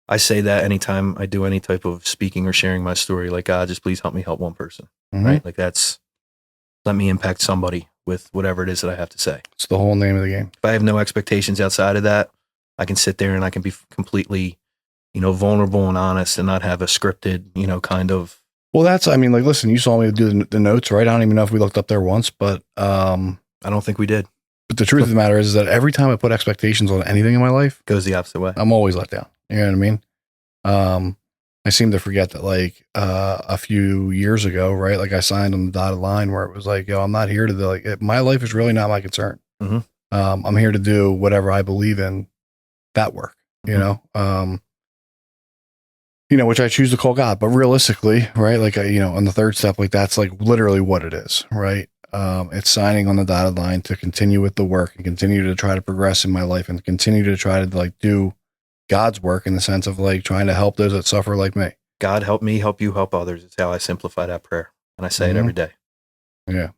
I say that anytime I do any type of speaking or sharing my story, like, God, just please help me help one person, right? Like let me impact somebody with whatever it is that I have to say. It's the whole name of the game. If I have no expectations outside of that, I can sit there and I can be completely, vulnerable and honest and not have a scripted, kind of. Well, like, listen, you saw me do the notes, right? I don't even know if we looked up there once, but I don't think we did. But the truth of the matter is that every time I put expectations on anything in my life, goes the opposite way. I'm always let down. You know what I mean? I seem to forget that like a few years ago, right? Like I signed on the dotted line where it was like, yo, I'm not here to my life is really not my concern. Mm-hmm. I'm here to do whatever I believe in, that work, you know? which I choose to call God, but realistically, right? Like, on the third step, like that's like literally what it is, right? It's signing on the dotted line to continue with the work and continue to try to progress in my life and continue to try to like do God's work in the sense of like trying to help those that suffer like me. God help me, help you, help others. It's how I simplify that prayer. And I say it every day. Yeah.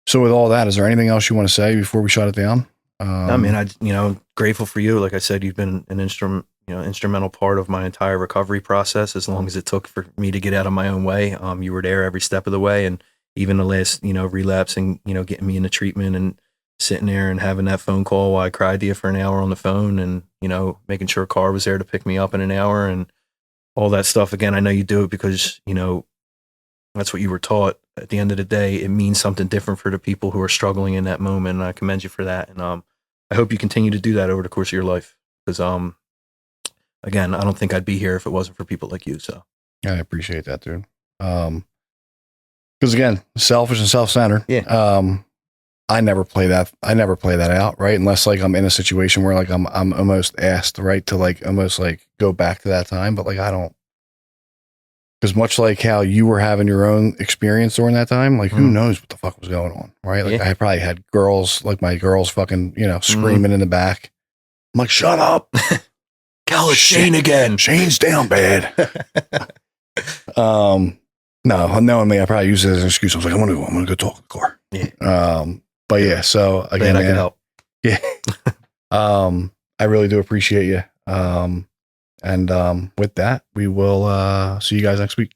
So with all that, is there anything else you want to say before we shut it down? I mean, grateful for you. Like I said, you've been an instrumental part of my entire recovery process. As long as it took for me to get out of my own way, you were there every step of the way. And even the last, relapse and, getting me into treatment and sitting there and having that phone call while I cried to you for an hour on the phone and, making sure a car was there to pick me up in an hour and all that stuff. Again, I know you do it because, that's what you were taught. At the end of the day, it means something different for the people who are struggling in that moment. And I commend you for that. And I hope you continue to do that over the course of your life. Because, again, I don't think I'd be here if it wasn't for people like you. So I appreciate that, dude. Because again, selfish and self-centered. Yeah. I never play that out, right? Unless like I'm in a situation where like I'm almost asked, right, to like almost like go back to that time. But like I don't. Because much like how you were having your own experience during that time, like who knows what the fuck was going on, right? Like I probably had girls, like my girls fucking, screaming in the back. I'm like, shut up. Cal, it's Shane again. Shane's down bad. No, knowing me, I probably use it as an excuse. I was like, I'm gonna go talk to the car. Yeah. But yeah, so again, I can help. Yeah. I really do appreciate you. And with that, we will see you guys next week.